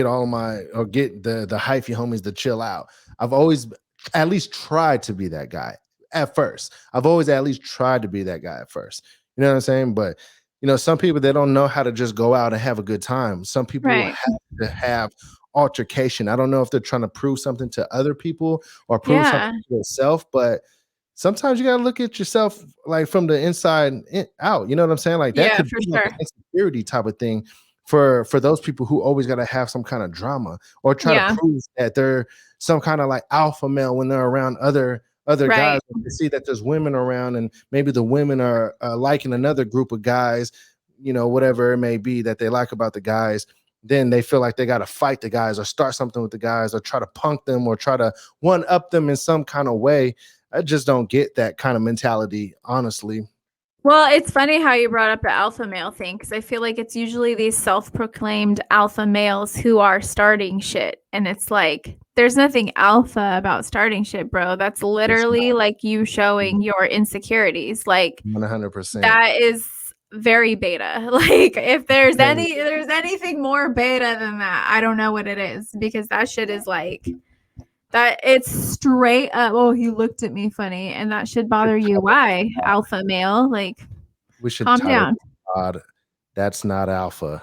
all of my or get the hyphy homies to chill out. I've always at least tried to be that guy at first. I've always at least tried to be that guy at first. You know what I'm saying? But some people, they don't know how to just go out and have a good time. Some people Right. have to have altercation. I don't know if they're trying to prove something to other people or prove Yeah. something to yourself, but sometimes you gotta look at yourself like from the inside out. You know what I'm saying? Like that Yeah, could for be like sure. an insecurity type of thing for those people who always gotta have some kind of drama or try to Yeah. prove that they're some kind of like alpha male when they're around other Right. guys. To see that there's women around and maybe the women are liking another group of guys, whatever it may be that they like about the guys. Then they feel like they got to fight the guys or start something with the guys or try to punk them or try to one up them in some kind of way. I just don't get that kind of mentality, honestly. Well, it's funny how you brought up the alpha male thing, because I feel like it's usually these self-proclaimed alpha males who are starting shit. And it's like, there's nothing alpha about starting shit, bro. That's literally like you showing your insecurities. Like 100%. that is very beta. Like if there's anything more beta than that, I don't know what it is, because that shit is like that. It's straight up, oh, he looked at me funny, and that should bother you. Why? Alpha male, like We should calm title down. pod, That's Not Alpha.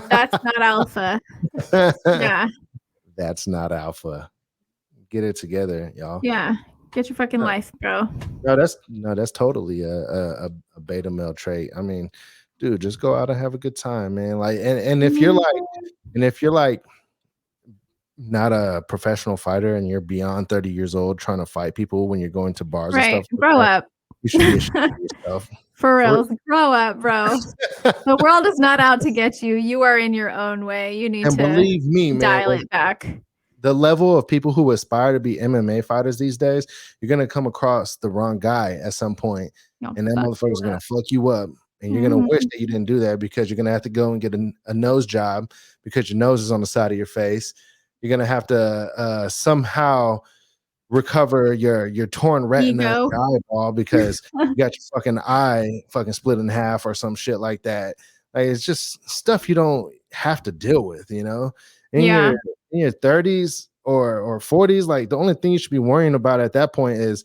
That's not alpha. Yeah. That's not alpha. Get it together, y'all. Yeah. Get your fucking life, bro. No, that's totally a beta male trait. I mean, dude, just go out and have a good time, man. Like, and if you're like not a professional fighter and you're beyond 30 years old trying to fight people when you're going to bars and Right. stuff, like Grow that, up. you should be ashamed of yourself. For real. Grow up, bro. The world is not out to get you. You are in your own way. You need And to believe me, man, dial it back. the level of people who aspire to be MMA fighters these days, you're gonna come across the wrong guy at some point, and that motherfucker's gonna fuck you up, and you're gonna wish that you didn't do that, because you're gonna have to go and get a nose job because your nose is on the side of your face. You're gonna have to somehow recover your torn retina in your eyeball because you got your fucking eye fucking split in half or some shit like that. Like, it's just stuff you don't have to deal with, in your 30s or 40s. Like, the only thing you should be worrying about at that point is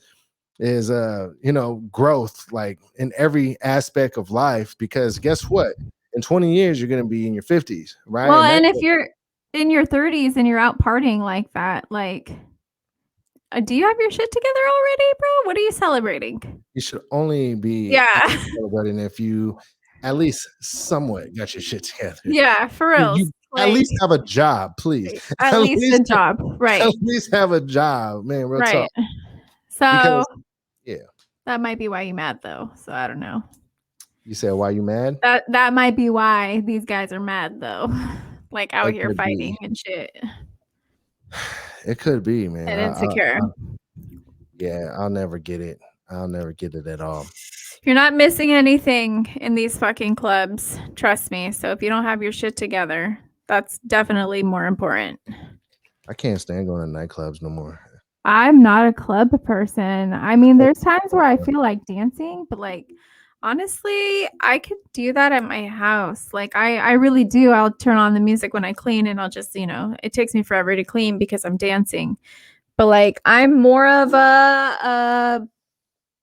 growth, like in every aspect of life, because guess what, in 20 years you're going to be in your 50s, right? Well, and if you're in your 30s and you're out partying like that, like, do you have your shit together already, bro? What are you celebrating? You should only be celebrating if you at least somewhat got your shit together. Yeah, for real. You at least have a job, please. At least a job, right? At least have a job, man. Real talk. So because, that might be why you mad though. So I don't know. You said why you mad? That might be why these guys are mad though. Like out here fighting and shit. It could be, man. And insecure. I'll never get it. I'll never get it at all. You're not missing anything in these fucking clubs. Trust me. So if you don't have your shit together, that's definitely more important. I can't stand going to nightclubs no more. I'm not a club person. I mean, there's times where I feel like dancing, but like, honestly, I could do that at my house. Like, I really do. I'll turn on the music when I clean, and I'll just, it takes me forever to clean because I'm dancing. But like, I'm more of a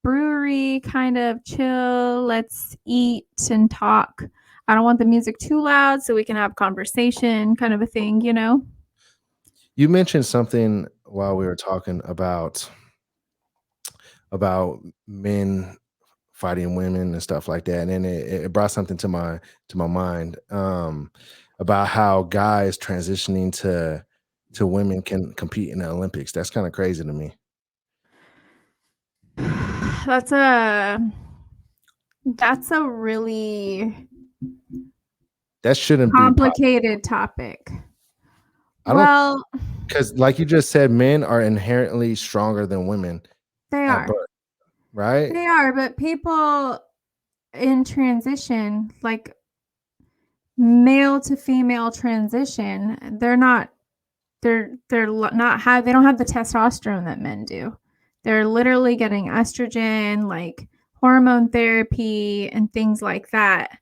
brewery kind of chill. Let's eat and talk. I don't want the music too loud so we can have conversation kind of a thing, You mentioned something while we were talking about men fighting women and stuff like that, and then it brought something to my mind about how guys transitioning to women can compete in the Olympics. That's kind of crazy to me. That's a really shouldn't complicated topic. Well, because like you just said, men are inherently stronger than women. They are. Birth, right? They are, but people in transition, like, male to female transition, they don't have the testosterone that men do. They're literally getting estrogen, like hormone therapy and things like that.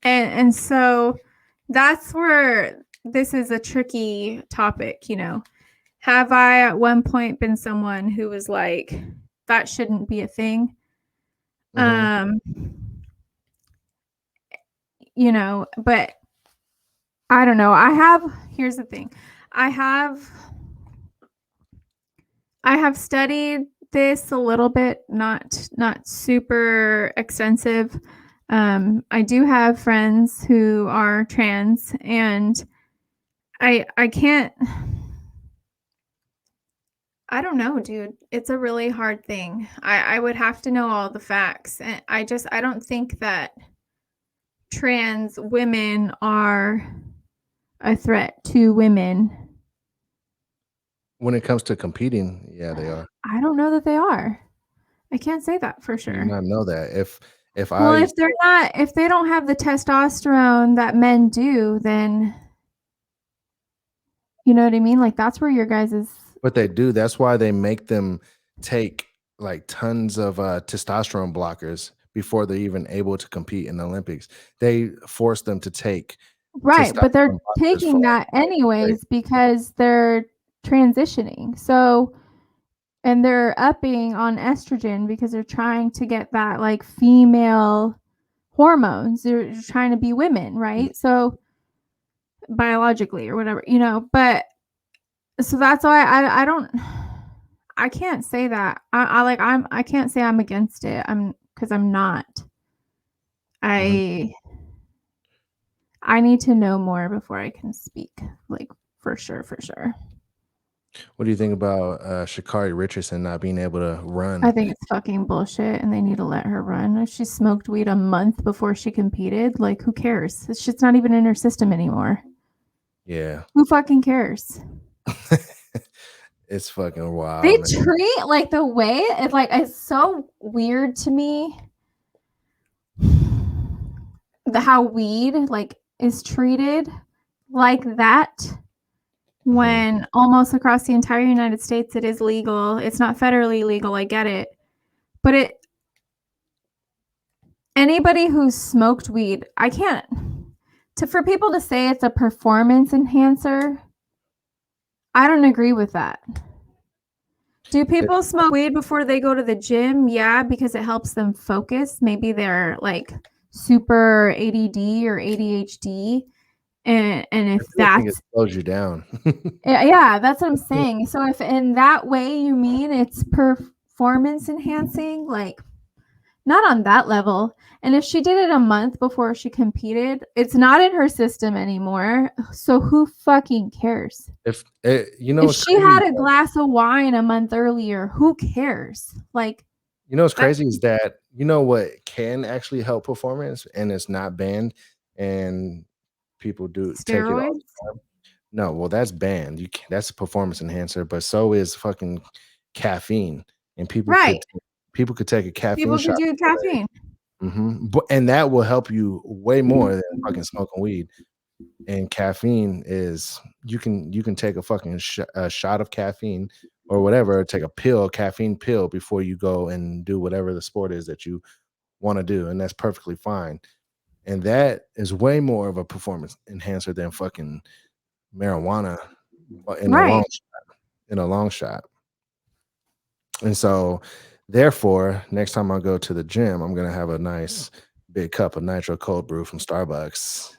And so that's where this is a tricky topic, you know. Have I at one point been someone who was like, that shouldn't be a thing? You know, but I don't know. Here's the thing. I have studied this a little bit, not super extensive. I do have friends who are trans, and I can't. I don't know, dude. It's a really hard thing. I would have to know all the facts, and I don't think that trans women are a threat to women. When it comes to competing, yeah, they are. I don't know that they are. I can't say that for sure. You do not know that. If they don't have the testosterone that men do, then you know what I mean? Like that's where your guys is. But they do. That's why they make them take like tons of testosterone blockers before they're even able to compete in the Olympics. They force them to take right, but they're taking that anyways because they're transitioning. So, and they're upping on estrogen because they're trying to get that like female hormones. They're trying to be women, right? So biologically or whatever, you know, but so that's why I can't say that. I can't say I'm against it. Because I'm not. I need to know more before I can speak, like for sure. What do you think about Sha'Carri Richardson not being able to run? I think it's fucking bullshit, and they need to let her run. If she smoked weed a month before she competed, like who cares? This shit's not even in her system anymore. Yeah. Who fucking cares? It's fucking wild. They treat like the way it's so weird to me. How weed like is treated like that when almost across the entire United States it is legal. It's not federally legal, I get it. But anybody who's smoked weed, for people to say it's a performance enhancer, I don't agree with that. Do people smoke weed before they go to the gym? Yeah, because it helps them focus. Maybe they're like super ADD or ADHD. And if it slows you down. Yeah, that's what I'm saying. So if in that way you mean it's performance enhancing, like not on that level. And if she did it a month before she competed, it's not in her system anymore. So who fucking cares? If she had a glass of wine a month earlier, who cares? Like, you know what's crazy is that you know what can actually help performance, and it's not banned, and people do steroids? Take it all the time. No, well, that's banned. That's a performance enhancer, but so is fucking caffeine, and people could take a caffeine shot. People could do caffeine. And that will help you way more than fucking smoking weed. And caffeine is you can take a fucking shot of caffeine or whatever, take a caffeine pill before you go and do whatever the sport is that you want to do, and that's perfectly fine. And that is way more of a performance enhancer than fucking marijuana in a long shot. And so therefore, next time I go to the gym, I'm gonna have a nice big cup of nitro cold brew from Starbucks.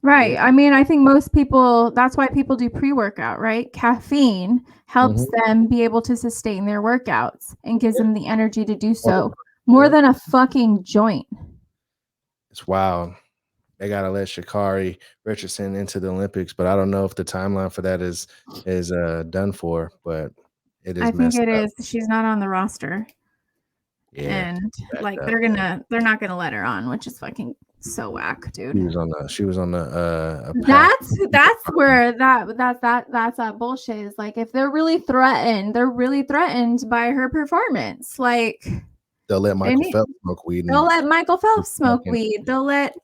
Right. Yeah. I mean, I think most people, that's why people do pre-workout, right? Caffeine helps them be able to sustain their workouts and gives them the energy to do so more than a fucking joint. It's wild. They gotta let Sha'Carri Richardson into the Olympics, but I don't know if the timeline for that is done for, but it is. I think it is. She's not on the roster. Yeah. And like they're not gonna let her on, which is fucking so whack, dude. She was on the that's where that's that bullshit is. Like if they're really threatened by her performance. Like They'll let Michael Phelps smoke weed. They'll let Michael Phelps smoke weed. They'll let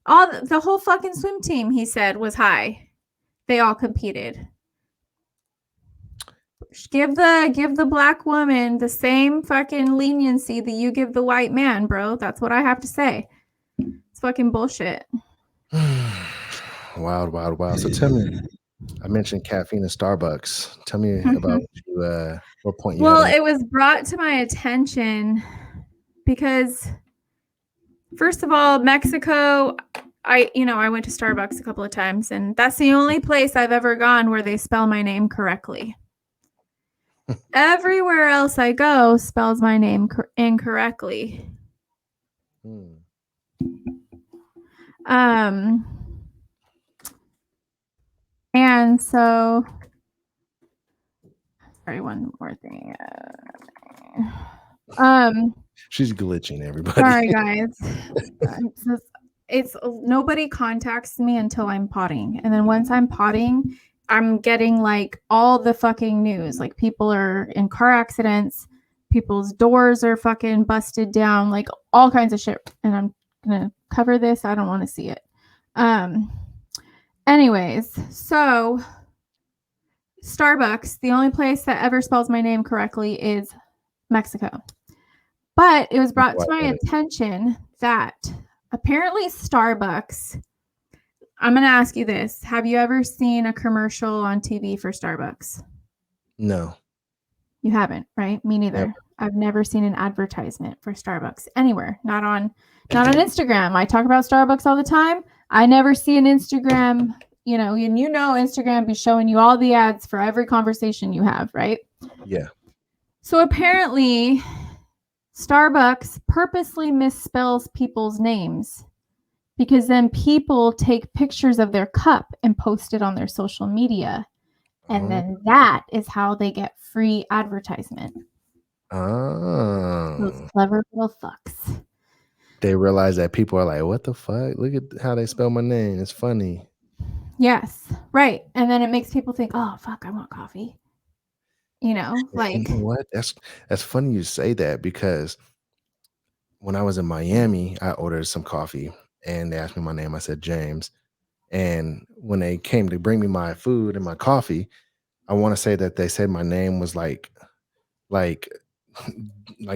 the whole fucking swim team, he said, was high. They all competed. Give the black woman the same fucking leniency that you give the white man, bro. That's what I have to say. It's fucking bullshit. Wild, wild, wild. So tell me, I mentioned caffeine in Starbucks. Tell me about what point you Well, had. it was brought to my attention because, first of all, Mexico, I went to Starbucks a couple of times, and that's the only place I've ever gone where they spell my name correctly. Everywhere else I go spells my name incorrectly. And so, sorry, one more thing. She's glitching, everybody. Sorry, guys. It's nobody contacts me until I'm potting, and then once I'm potting, I'm getting like all the fucking news. Like people are in car accidents, people's doors are fucking busted down, like all kinds of shit. And I'm gonna cover this. I don't want to see it. Anyways, so Starbucks, the only place that ever spells my name correctly is Mexico. But it was brought to my attention that apparently Starbucks, I'm going to ask you this. Have you ever seen a commercial on TV for Starbucks? No. You haven't, right? Me neither. Never. I've never seen an advertisement for Starbucks anywhere. Not on Instagram. I talk about Starbucks all the time. I never see an Instagram, and Instagram be showing you all the ads for every conversation you have, right? Yeah. So apparently Starbucks purposely misspells people's names because then people take pictures of their cup and post it on their social media. And then that is how they get free advertisement. Oh. Those clever little fucks. They realize that people are like, what the fuck? Look at how they spell my name. It's funny. Yes. Right. And then it makes people think, oh, fuck, I want coffee. Like. You know what? That's funny you say that, because when I was in Miami, I ordered some coffee and they asked me my name. I said James. And when they came to bring me my food and my coffee, I want to say that they said my name was like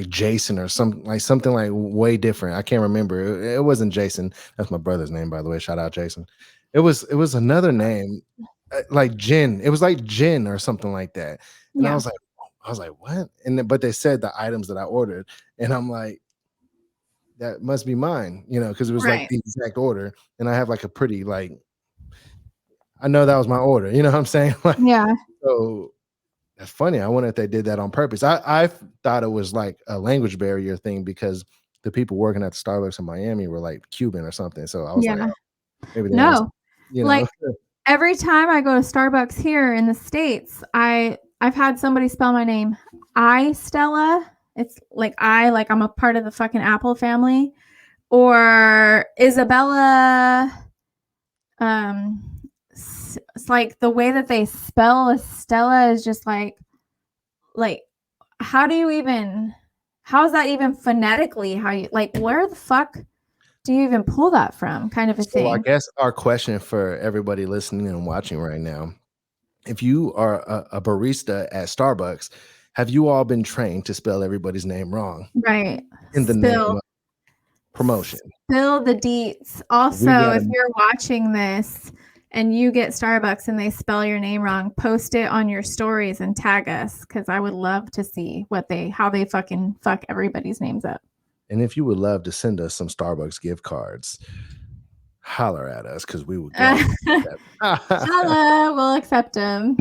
Jason or something like way different. I can't remember. It wasn't Jason. That's my brother's name, by the way. Shout out Jason. It was another name, like Jen. It was like Jen or something like that. And I was like, what? But they said the items that I ordered, and I'm like, that must be mine, because it was like the exact order, and I have like a pretty I know that was my order. You know what I'm saying? So that's funny. I wonder if they did that on purpose. I thought it was like a language barrier thing because the people working at the Starbucks in Miami were like Cuban or something. So I was like, oh, maybe they no. Like every time I go to Starbucks here in the States, I've had somebody spell my name Stela. It's like I'm a part of the fucking Apple family, or Isabella. It's like the way that they spell Stella is just like how is that even phonetically? Where the fuck do you even pull that from? Kind of a thing. I guess our question for everybody listening and watching right now, if you are a barista at Starbucks, have you all been trained to spell everybody's name wrong? Right. In the name of promotion. Spill the deets. Also, if you're watching this and you get Starbucks and they spell your name wrong, post it on your stories and tag us, because I would love to see how they fucking fuck everybody's names up. And if you would love to send us some Starbucks gift cards, holler at us, because we would holla, we'll accept them.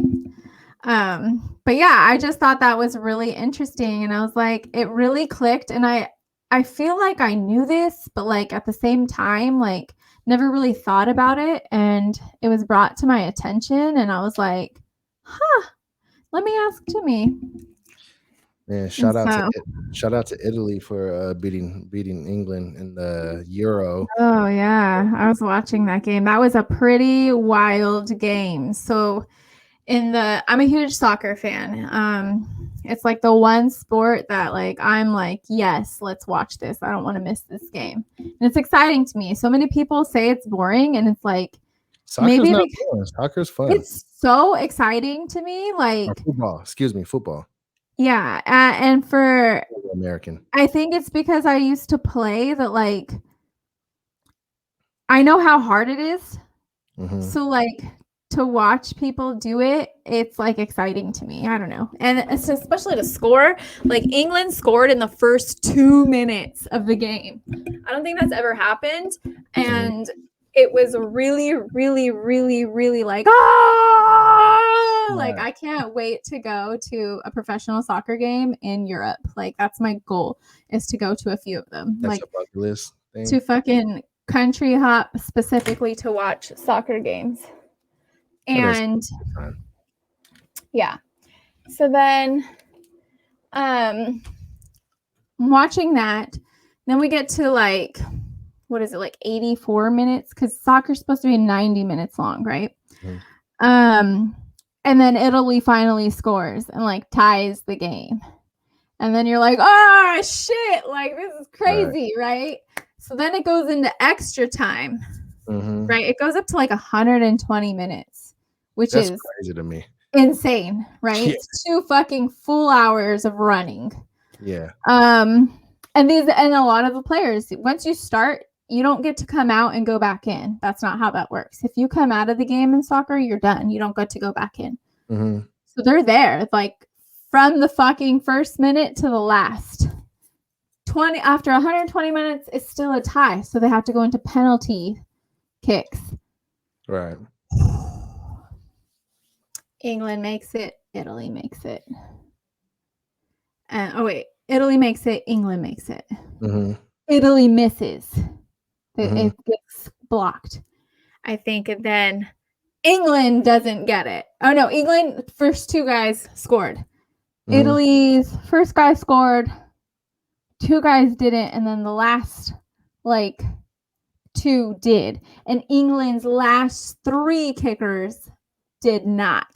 But yeah, I just thought that was really interesting, and I was like, it really clicked, and I feel like I knew this, but like at the same time, like never really thought about it, and it was brought to my attention, and I was like, let me ask Timmy. Yeah, shout out to Italy for beating England in the Euro. Oh yeah, I was watching that game. That was a pretty wild game. So I'm a huge soccer fan. It's like the one sport that like I'm like, yes, let's watch this. I don't want to miss this game. And it's exciting to me. So many people say it's boring, and it's like Soccer's not boring. Soccer's fun. it's so exciting to me. Like or football. Excuse me, football. Yeah, and for American. I think it's because I used to play that like I know how hard it is. Mm-hmm. So like to watch people do it, it's like exciting to me. I don't know. And it's especially to score. Like England scored in the first 2 minutes of the game. I don't think that's ever happened. And it was really, really, really, really like, like I can't wait to go to a professional soccer game in Europe. Like that's my goal, is to go to a few of them. That's like a bucket list thing. To fucking country hop specifically to watch soccer games. And yeah. So then watching that, then we get to like, what is it, like 84 minutes? Because soccer's supposed to be 90 minutes long, right? And then Italy finally scores and like ties the game. And then you're like, oh shit, like this is crazy, right? So then it goes into extra time, right? It goes up to like 120 minutes, which is crazy to me. Insane, right? Yeah. It's 2 fucking full hours of running. Yeah. And a lot of the players, once you start, you don't get to come out and go back in. That's not how that works. If you come out of the game in soccer, you're done. You don't get to go back in. So they're there, like from the fucking first minute to the last. After 120 minutes, it's still a tie. So they have to go into penalty kicks. Right. England makes it. Italy makes it. Italy makes it. England makes it. Italy misses. It gets blocked, I think. And then England doesn't get it. Oh, no. England, first 2 guys scored. Italy's first guy scored. 2 guys didn't. And then the last, like, 2 did. And England's last 3 kickers did not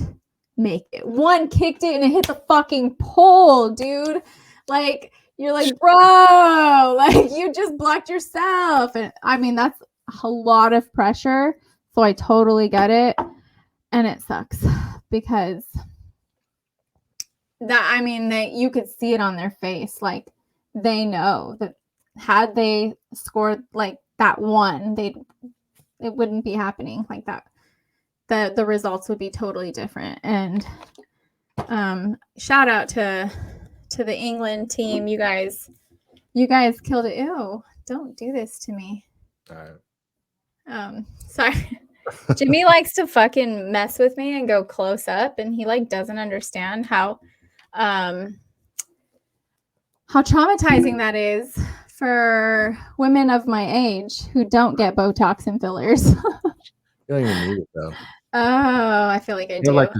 make it. 1 kicked it and it hit the fucking pole, dude. Like, you're like, bro, like you just blocked yourself. And I mean, that's a lot of pressure. So I totally get it. And it sucks because that you could see it on their face. Like they know that had they scored like that one, it wouldn't be happening like that. The results would be totally different. And shout out to the England team. You guys killed it. Ew, don't do this to me. All right. Sorry. Jimmy likes to fucking mess with me and go close up, and he like doesn't understand how traumatizing that is for women of my age who don't get Botox and fillers. You don't even need it though. Oh, I feel like I do. Like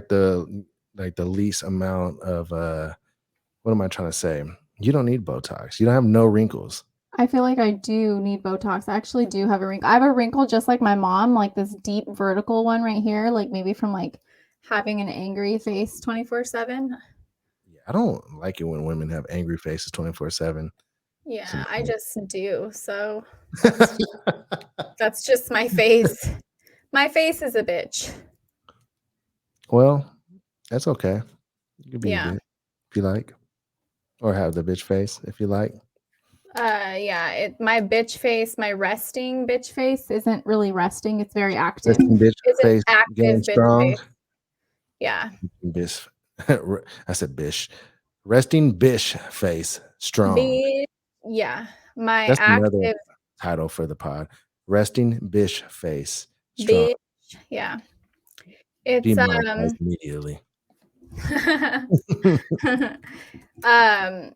the least amount of what am I trying to say? You don't need Botox. You don't have no wrinkles. I feel like I do need Botox. I actually do have a wrinkle. I have a wrinkle just like my mom, like this deep vertical one right here, like maybe from like having an angry face 24/7. Yeah, I don't like it when women have angry faces 24/7. Yeah, I just do. So that's just my face. My face is a bitch. Well, that's okay. You can be a bitch if you like. Or have the bitch face if you like. My bitch face, my resting bitch face isn't really resting. It's very active. Resting bitch it's face, an active bitch strong. Face. Yeah. Bish. I said bish. Resting bish face, strong. Yeah. That's another title for the pod. Resting bish face, strong. Bish. Yeah. It's immediately. My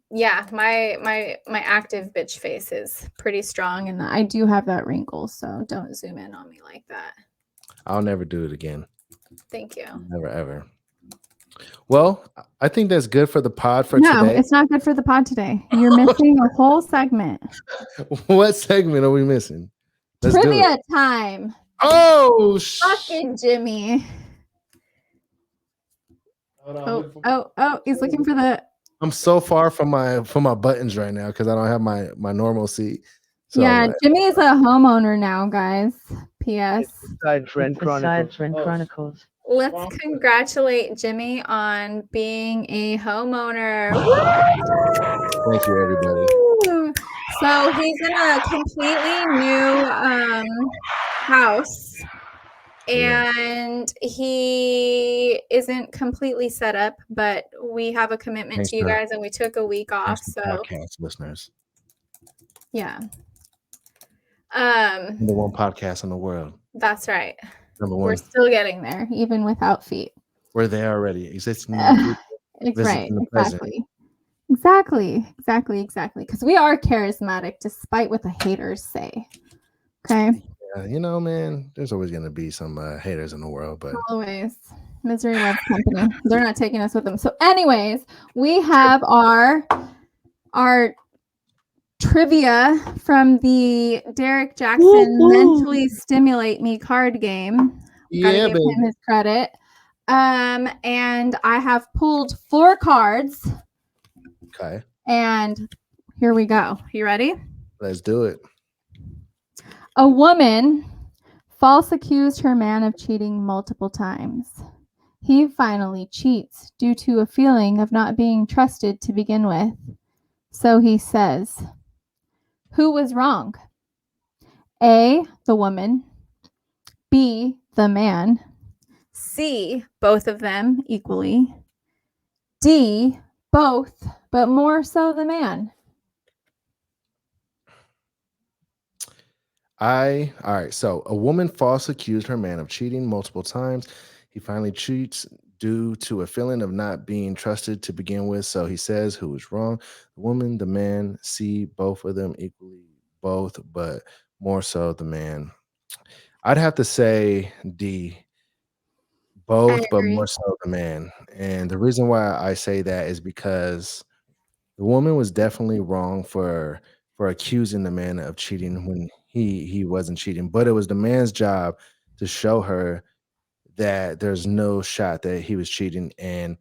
active bitch face is pretty strong, and I do have that wrinkle, so don't zoom in on me like that. I'll never do it again. Thank you. Never ever. Well, I think that's good for the pod for today. No, it's not good for the pod today. You're missing a whole segment. What segment are we missing? Trivia time. Oh, fucking Jimmy. Oh, he's looking for the. I'm so far from my buttons right now because I don't have my normal seat. So Yeah, I'm like, Jimmy's a homeowner now, guys. P.S. Besides Rent Chronicles. Let's congratulate Jimmy on being a homeowner. thank you, everybody. Woo! So he's in a completely new house. Yeah. And he isn't completely set up, but we have a commitment Thanks to you for- guys, and we took a week off. Thanks to So podcast listeners. yeah. Number one podcast in the world. That's right. Number We're one. still getting there, even without feet. We're there already. Existing in the future. It's visiting right. the present. Exactly. Because we are charismatic, despite what the haters say. Okay. You know, man, there's always going to be some haters in the world, but Always. Misery loves company. They're not taking us with them. So, anyways, we have our trivia from the Derek Jackson Mentally Stimulate Me card game. yeah, Gotta give him his credit. And I have pulled 4 cards. Okay, And here we go. You ready? let's do it. A woman false accused her man of cheating multiple times. He finally cheats due to a feeling of not being trusted to begin with. So he says, who was wrong? A, the woman. B, the man. C, both of them equally. D, both, but more so the man. All right. So a woman falsely accused her man of cheating multiple times. He finally cheats due to a feeling of not being trusted to begin with. So he says, who is wrong? The woman, the man. C, both of them equally, both, but more so the man. I'd have to say D, both, but more so the man. And the reason why I say that is because the woman was definitely wrong for accusing the man of cheating when he wasn't cheating, but it was the man's job to show her that there's no shot that he was cheating, and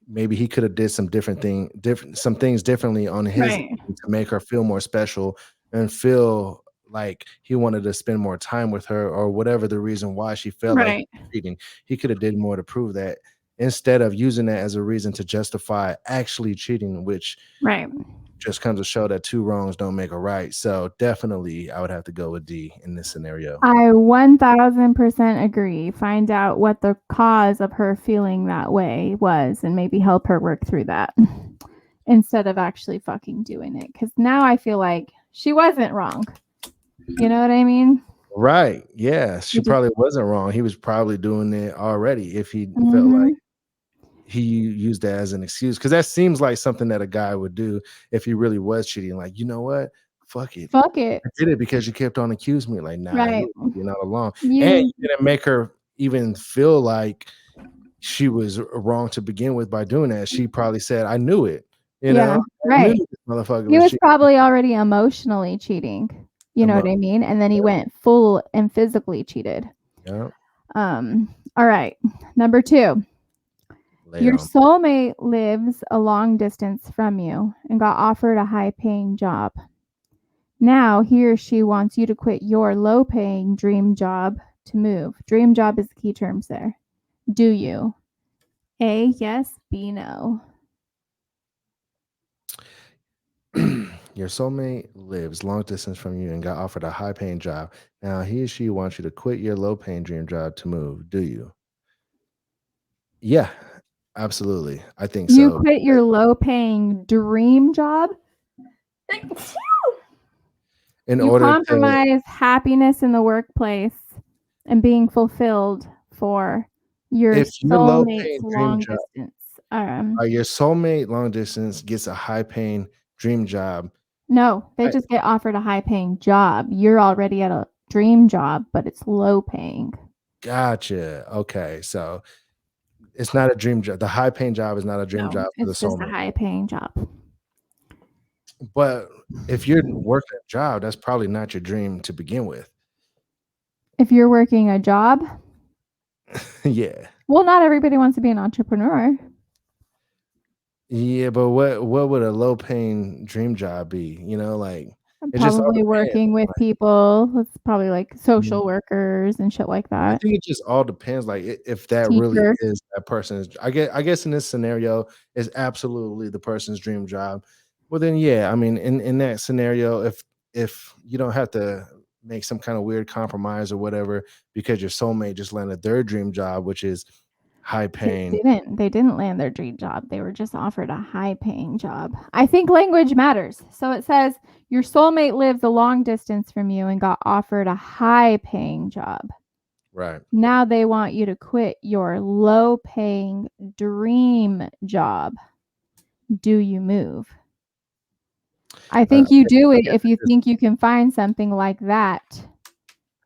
maybe he could have did some some things differently on his Right. end to make her feel more special and feel like he wanted to spend more time with her, or whatever the reason why she felt like Right. cheating. He could have did more to prove that, instead of using that as a reason to justify actually cheating, which Right. just comes to show that 2 wrongs don't make a right. So definitely I would have to go with D in this scenario. I 1000% agree. Find out what the cause of her feeling that way was and maybe help her work through that instead of actually fucking doing it. Because now I feel like she wasn't wrong. You know what I mean? Right. Yeah. She probably wasn't wrong. He was probably doing it already if he felt like he used that as an excuse. Because that seems like something that a guy would do if he really was cheating. Like, you know what? Fuck it. Fuck it. I did it because you kept on accusing me. Like, nah, Right. you're not alone. And You, you didn't make her even feel like she was wrong to begin with by doing that. She probably said, I knew it. You Yeah, know, I right. knew this motherfucker he was cheating. probably already emotionally cheating. You know what I mean? And then he went full and physically cheated. Yeah. All right. Number 2. Lay Your on. soulmate lives a long distance from you and got offered a high-paying job. Now he or she wants you to quit your low-paying dream job to move. Dream job is the key terms there. Do you? A, yes. B, no. Your soulmate lives long distance from you and got offered a high paying job. Now he or she wants you to quit your low paying dream job to move. Do you? Yeah, absolutely. I think You so. quit your low-paying dream job? In You order to, compromise happiness in the workplace and being fulfilled for your if your low soulmate's paying dream long job, distance. your soulmate long distance gets a high paying dream job. No, they Right. just get offered a high-paying job. You're already at a dream job, but it's low-paying. Gotcha. Okay, so it's not a dream job. The high paying job is not a dream No, job for the it's just a soulmate. high-paying job. But if you're working a job, that's probably not your dream to begin with. If you're working a job, Yeah. Well, not everybody wants to be an entrepreneur. Yeah, but what would a low paying dream job be? Like it just all Probably depends. working with people. It's probably like Mhm. social workers and shit like I that. think it just all depends, like if that really Teacher. is that person's. I guess in this scenario is absolutely the person's dream job. Well, then yeah, I mean in that scenario, if you don't have to make some kind of weird compromise or whatever because your soulmate just landed their dream job, which is high paying. They didn't land their dream job. They were just offered a high-paying job. I think language matters. So it says your soulmate lives a long distance from you and got offered a high-paying job. Right. Now they want you to quit your low-paying dream job. Do you move? I think you do it if you think you can find something like that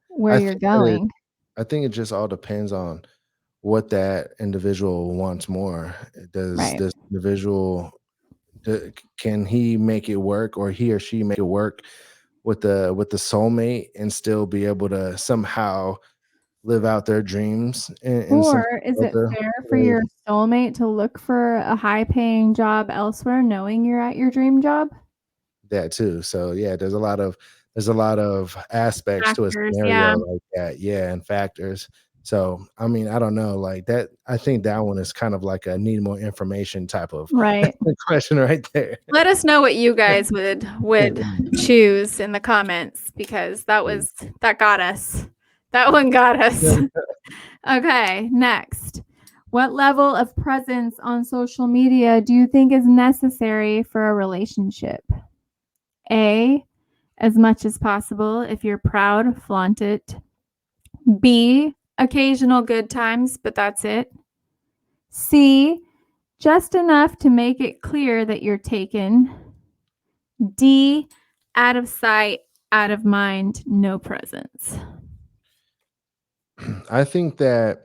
where you're going. I think it just all depends on what that individual wants more. Does Right. this individual can he make it work, or he or she make it work with the soulmate and still be able to somehow live out their dreams in some Or is it other fair for way? your soulmate to look for a high-paying job elsewhere knowing you're at your dream job? That too. So yeah, there's a lot of aspects to a Factors, scenario yeah. like that. Yeah, and factors. So I mean, I don't know, like that. I think that one is kind of like a need more information type of Right. question right there. Let us know what you guys would choose in the comments because that got us. That one got us. Okay, next. What level of presence on social media do you think is necessary for a relationship? A, as much as possible. If you're proud, flaunt it. B, occasional good times, but that's it. C, just enough to make it clear that you're taken. D, out of sight, out of mind, no presence. I think it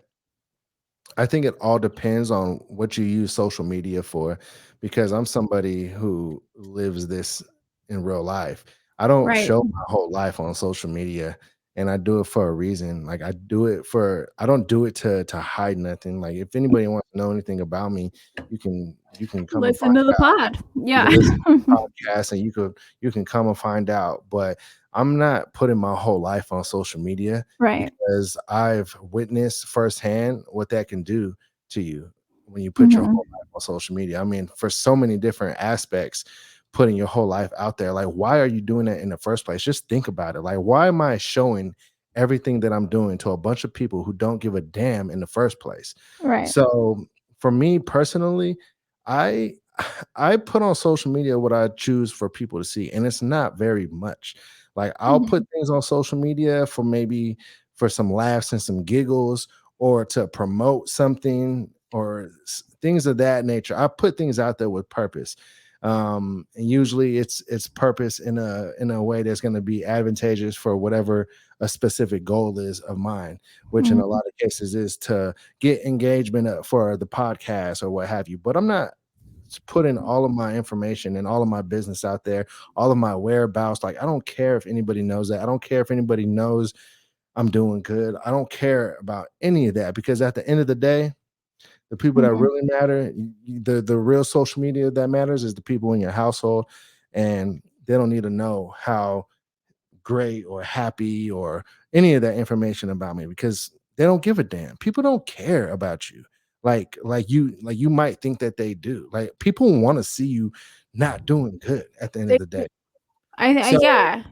all depends on what you use social media for, because I'm somebody who lives this in real life. I don't Right. show my whole life on social media, and I do it for a reason. Like I don't do it to hide nothing. Like if anybody wants to know anything about me, you can come and Listen find to the out. pod. You Yeah. can listen to the podcast and you can come and find out. But I'm not putting my whole life on social media Right. because I've witnessed firsthand what that can do to you when you put your Mhm. whole life on social media. I mean, for so many different aspects, putting your whole life out there. Like, why are you doing that in the first place? Just think about it. Like, why am I showing everything that I'm doing to a bunch of people who don't give a damn in the first place? Right. So for me personally, I I put on social media what I choose for people to see, and it's not very much. Like I'll Mhm. put things on social media for maybe for some laughs and some giggles, or to promote something, or things of that nature. I put things out there with purpose. And usually it's purpose in a way that's going to be advantageous for whatever a specific goal is of mine, which in a Mhm. lot of cases is to get engagement for the podcast or what have you. But I'm not putting all of my information and all of my business out there, all of my whereabouts. Like, I don't care if anybody knows that. I don't care if anybody knows I'm doing good. I don't care about any of that, because at the end of the day, the people that Mhm. really matter, the real social media that matters is the people in your household, and they don't need to know how great or happy or any of that information about me, because they don't give a damn. People don't care about you. Like you might think that they do. Like, people want to see you not doing good at the end of They the day. I So yeah.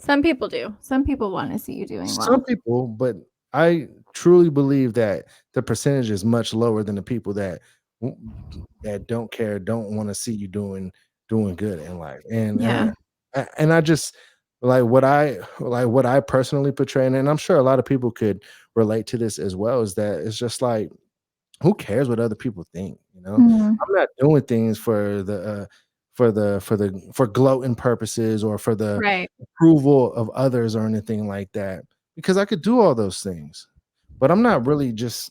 Some people do. Some people wanna see you doing some well. people, but I truly believe that the percentage is much lower than the people w- that don't care, don't want to see you doing good in life. Yeah. And I just like what I personally portray, and I'm sure a lot of people could relate to this as well, is that it's just like, who cares what other people think? Mhm. I'm not doing things for gloating purposes, or for the Right. approval of others or anything like that, because I could do all those things. But I'm not really just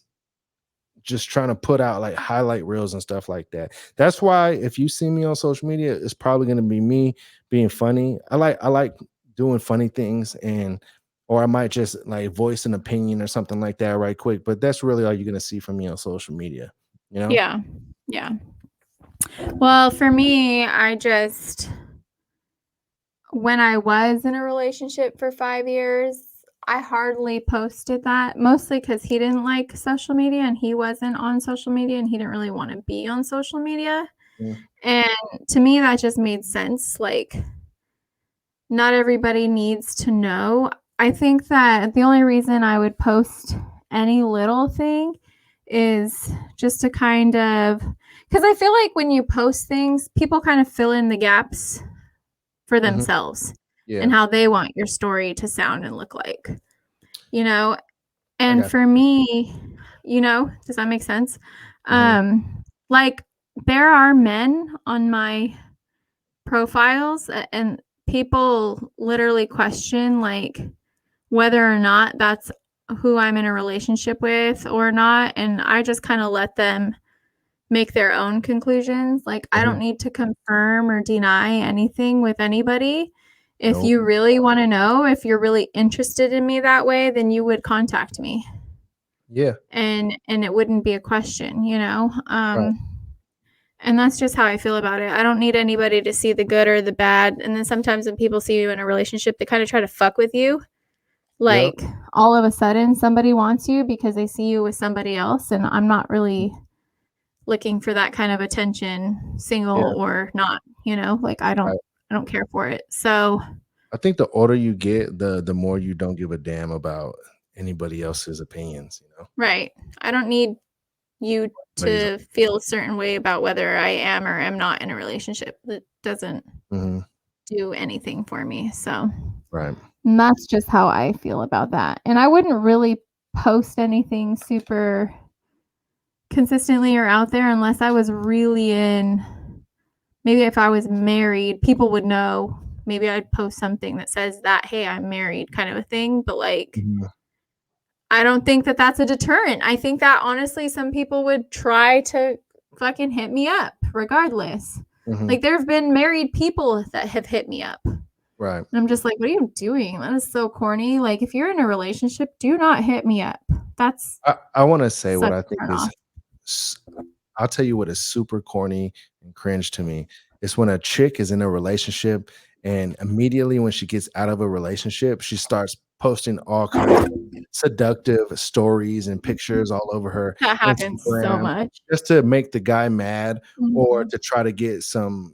trying to put out like highlight reels and stuff like that. That's why if you see me on social media, it's probably going to be me being funny. I like doing funny things, and or I might just like voice an opinion or something like that right quick. But that's really all you're gonna see from me on social media, you know? Yeah. Yeah. Well, for me, when I was in a relationship for 5 years, I hardly posted that, mostly because he didn't like social media and he wasn't on social media and he didn't really want to be on social media. Mm. And to me, that just made sense. Like, not everybody needs to know. I think that the only reason I would post any little thing is just to kind of, because I feel like when you post things, people kind of fill in the gaps for Mhm. themselves Yeah. and how they want your story to sound and look like, you know? And got for me, does that make sense? Like, there are men on my profiles and people literally question like whether or not that's who I'm in a relationship with or not, and I just kind of let them make their own conclusions. Like, I don't need to confirm or deny anything with anybody. If Nope. you really want to know, if you're really interested in me that way, then you would contact me. Yeah. And it wouldn't be a question, Right. And that's just how I feel about it. I don't need anybody to see the good or the bad. And then sometimes when people see you in a relationship, they kind of try to fuck with you. Yep. Like, all of a sudden somebody wants you because they see you with somebody else, and I'm not really looking for that kind of attention, single Yeah. or not, like I Right. don't care for it. So, I think the older you get, the more you don't give a damn about anybody else's opinions, you know? right. I don't need you Nobody's to feel a certain way about whether I am or am not in a relationship. That doesn't Mhm. do anything for me. So, Right. and that's just how I feel about that. And I wouldn't really post anything super consistently or out there unless I was really in. Maybe if I was married, people would know. Maybe I'd post something that says that, hey, I'm married, kind of a thing. But like, Mhm. I don't think that that's a deterrent. I think that honestly, some people would try to fucking hit me up regardless. Mhm. Like, there have been married people that have hit me up. Right. And I'm just like, what are you doing? That is so corny. Like, if you're in a relationship, do not hit me up. That's I wanna say what such I a think turn is off. s I'll tell you what is super corny and cringe to me. It's when a chick is in a relationship and immediately when she gets out of a relationship, she starts posting all kinds of seductive stories and pictures all over her That happens so Instagram much. just to make the guy mad or Mhm. to try to get some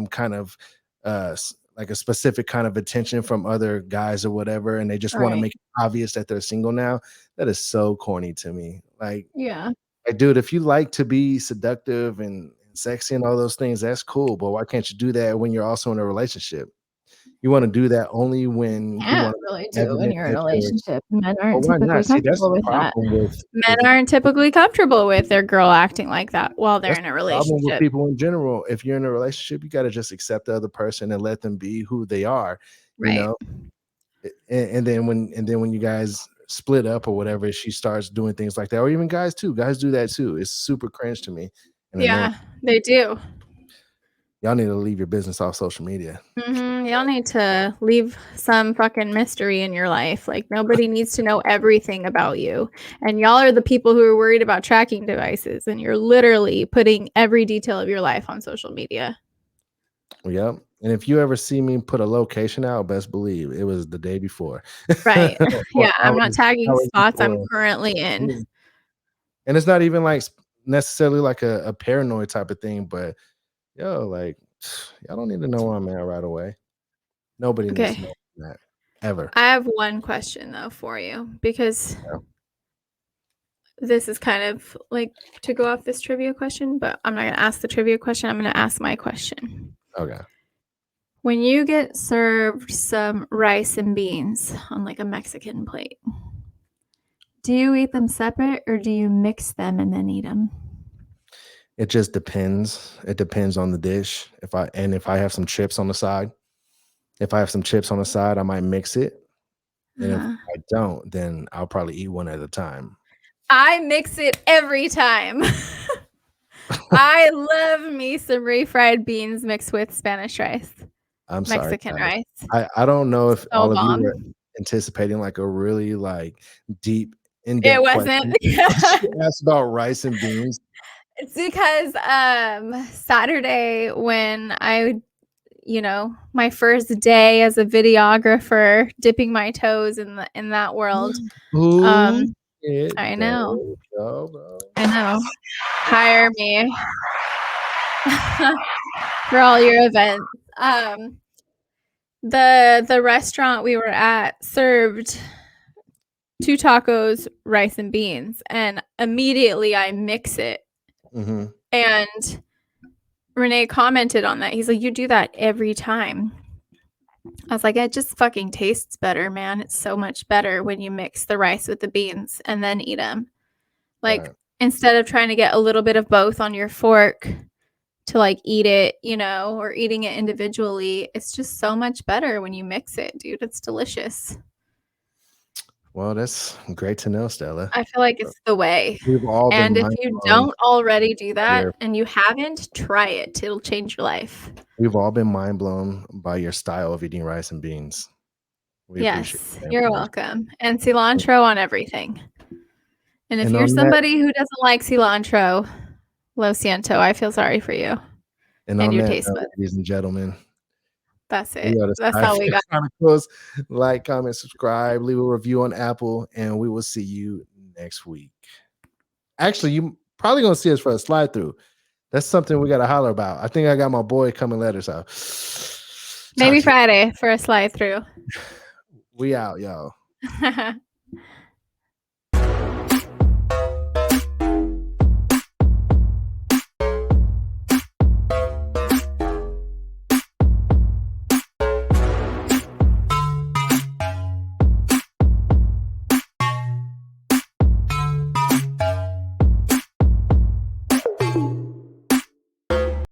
kind of like a specific kind of attention from other guys or whatever, and they just want to Right. make it obvious that they're single now. That is so corny to me. Yeah. Like, dude, if you like to be seductive and sexy and all those things, that's cool. But why can't you do that when you're also in a relationship? You want to do that only when you Can't want really to do when evident you're in a that you're. relationship. Men Well, aren't why typically not? See, that's the comfortable with that. problem with Men aren't typically comfortable with their girl acting like that while they're that's in the a problem with relationship. people in general. If you're in a relationship, you got to just accept the other person and let them be who they are. You Right. know, and then when you guys split up or whatever, she starts doing things like that, or even guys too. Guys do that too. It's super cringe to me and annoying. Yeah, they do. Y'all need to leave your business off social media. Y'all need to leave some fucking mystery in your life. Like, nobody needs to know everything about you. And y'all are the people who are worried about tracking devices. And you're literally putting every detail of your life on social media. Yep. And if you ever see me put a location out, best believe it was the day before. Right. Or Yeah, I'm not tagging hours spots I'm before. currently in. Yeah. And it's not even like necessarily like a paranoid type of thing, but yo, like y'all don't need to know where I'm at right away. Nobody needs to Okay. know that ever. I have one question though for you, because Yeah. this is kind of like to go off this trivia question, but I'm not going to ask the trivia question. I'm going to ask my question. Okay. When you get served some rice and beans on like a Mexican plate, do you eat them separate or do you mix them and then eat them? It just depends. It depends on the dish. If I have some chips on the side, if I have some chips on the side, I might mix it. And if Uh-huh. I don't, then I'll probably eat one at a time. I mix it every time. I love me some refried beans mixed with Spanish rice, I'm sorry, Mexican guys. rice. I don't know if So all of you bomb. are anticipating like a really like deep, It in-depth wasn't. question. She asked about rice and beans. It's because Saturday when my first day as a videographer, dipping my toes in that world. Ooh, I know. bro. I know. Hire me for all your events. The restaurant we were at served 2 tacos, rice and beans, and immediately I mix it. Mm-hmm. And Renee commented on that. He's like, "You do that every time." I was like, "It just fucking tastes better, man. It's so much better when you mix the rice with the beans and then eat them. Like, Right. instead of trying to get a little bit of both on your fork to like eat it, or eating it individually, it's just so much better when you mix it, dude. It's delicious." Well, that's great to know, Stella. I feel like it's the way. We've all been And if mind you blown don't already do by that your- and you haven't, try it. It'll change your life. We've all been mind blown by your style of eating rice and beans. We appreciate Yes, that you're information. welcome. And cilantro on everything. And if And you're on that- somebody who doesn't like cilantro, lo siento, I feel sorry for you. And and on your that taste note, buds. ladies and gentlemen, That's we it. are the That's all we got. Chronicles. Like, comment, subscribe, leave a review on Apple, and we will see you next week. Actually, you probably gonna see us for a slide through. That's something we gotta holler about. I think I got my boy coming letters out. Maybe Talk to you. Friday for a slide through. We out, y'all.